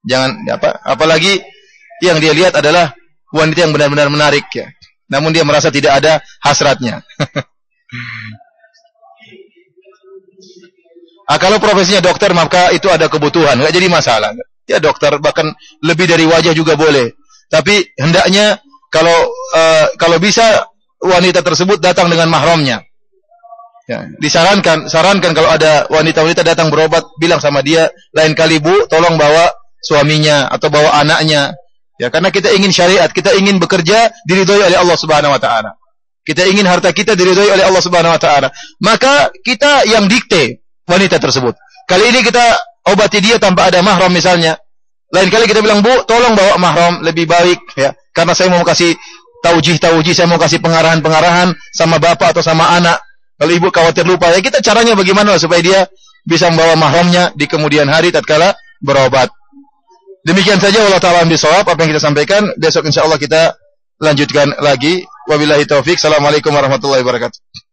[SPEAKER 2] Jangan apalagi yang dia lihat adalah wanita yang benar-benar menarik ya. Namun dia merasa tidak ada hasratnya. Kalau profesinya dokter maka itu ada kebutuhan, enggak jadi masalah. Ya dokter, bahkan lebih dari wajah juga boleh. Tapi hendaknya kalau bisa wanita tersebut datang dengan mahramnya. Ya, disarankan kalau ada wanita-wanita datang berobat, bilang sama dia, lain kali Bu, tolong bawa suaminya atau bawa anaknya. Ya, karena kita ingin syariat, kita ingin bekerja diridhoi oleh Allah Subhanahu wa taala. Kita ingin harta kita diridhoi oleh Allah Subhanahu wa taala. Maka kita yang dikte wanita tersebut. Kali ini kita obati dia tanpa ada mahram misalnya. Lain kali kita bilang, Bu, tolong bawa mahram, lebih baik ya. Karena saya mau kasih taujih, saya mau kasih pengarahan sama bapak atau sama anak. Kalau ibu khawatir lupa, ya kita caranya bagaimana supaya dia bisa membawa mahramnya di kemudian hari tatkala berobat. Demikian saja, wallahu ta'ala bishawab, apa yang kita sampaikan. Besok insyaallah kita lanjutkan lagi. Wabillahi taufik. Assalamualaikum warahmatullahi wabarakatuh.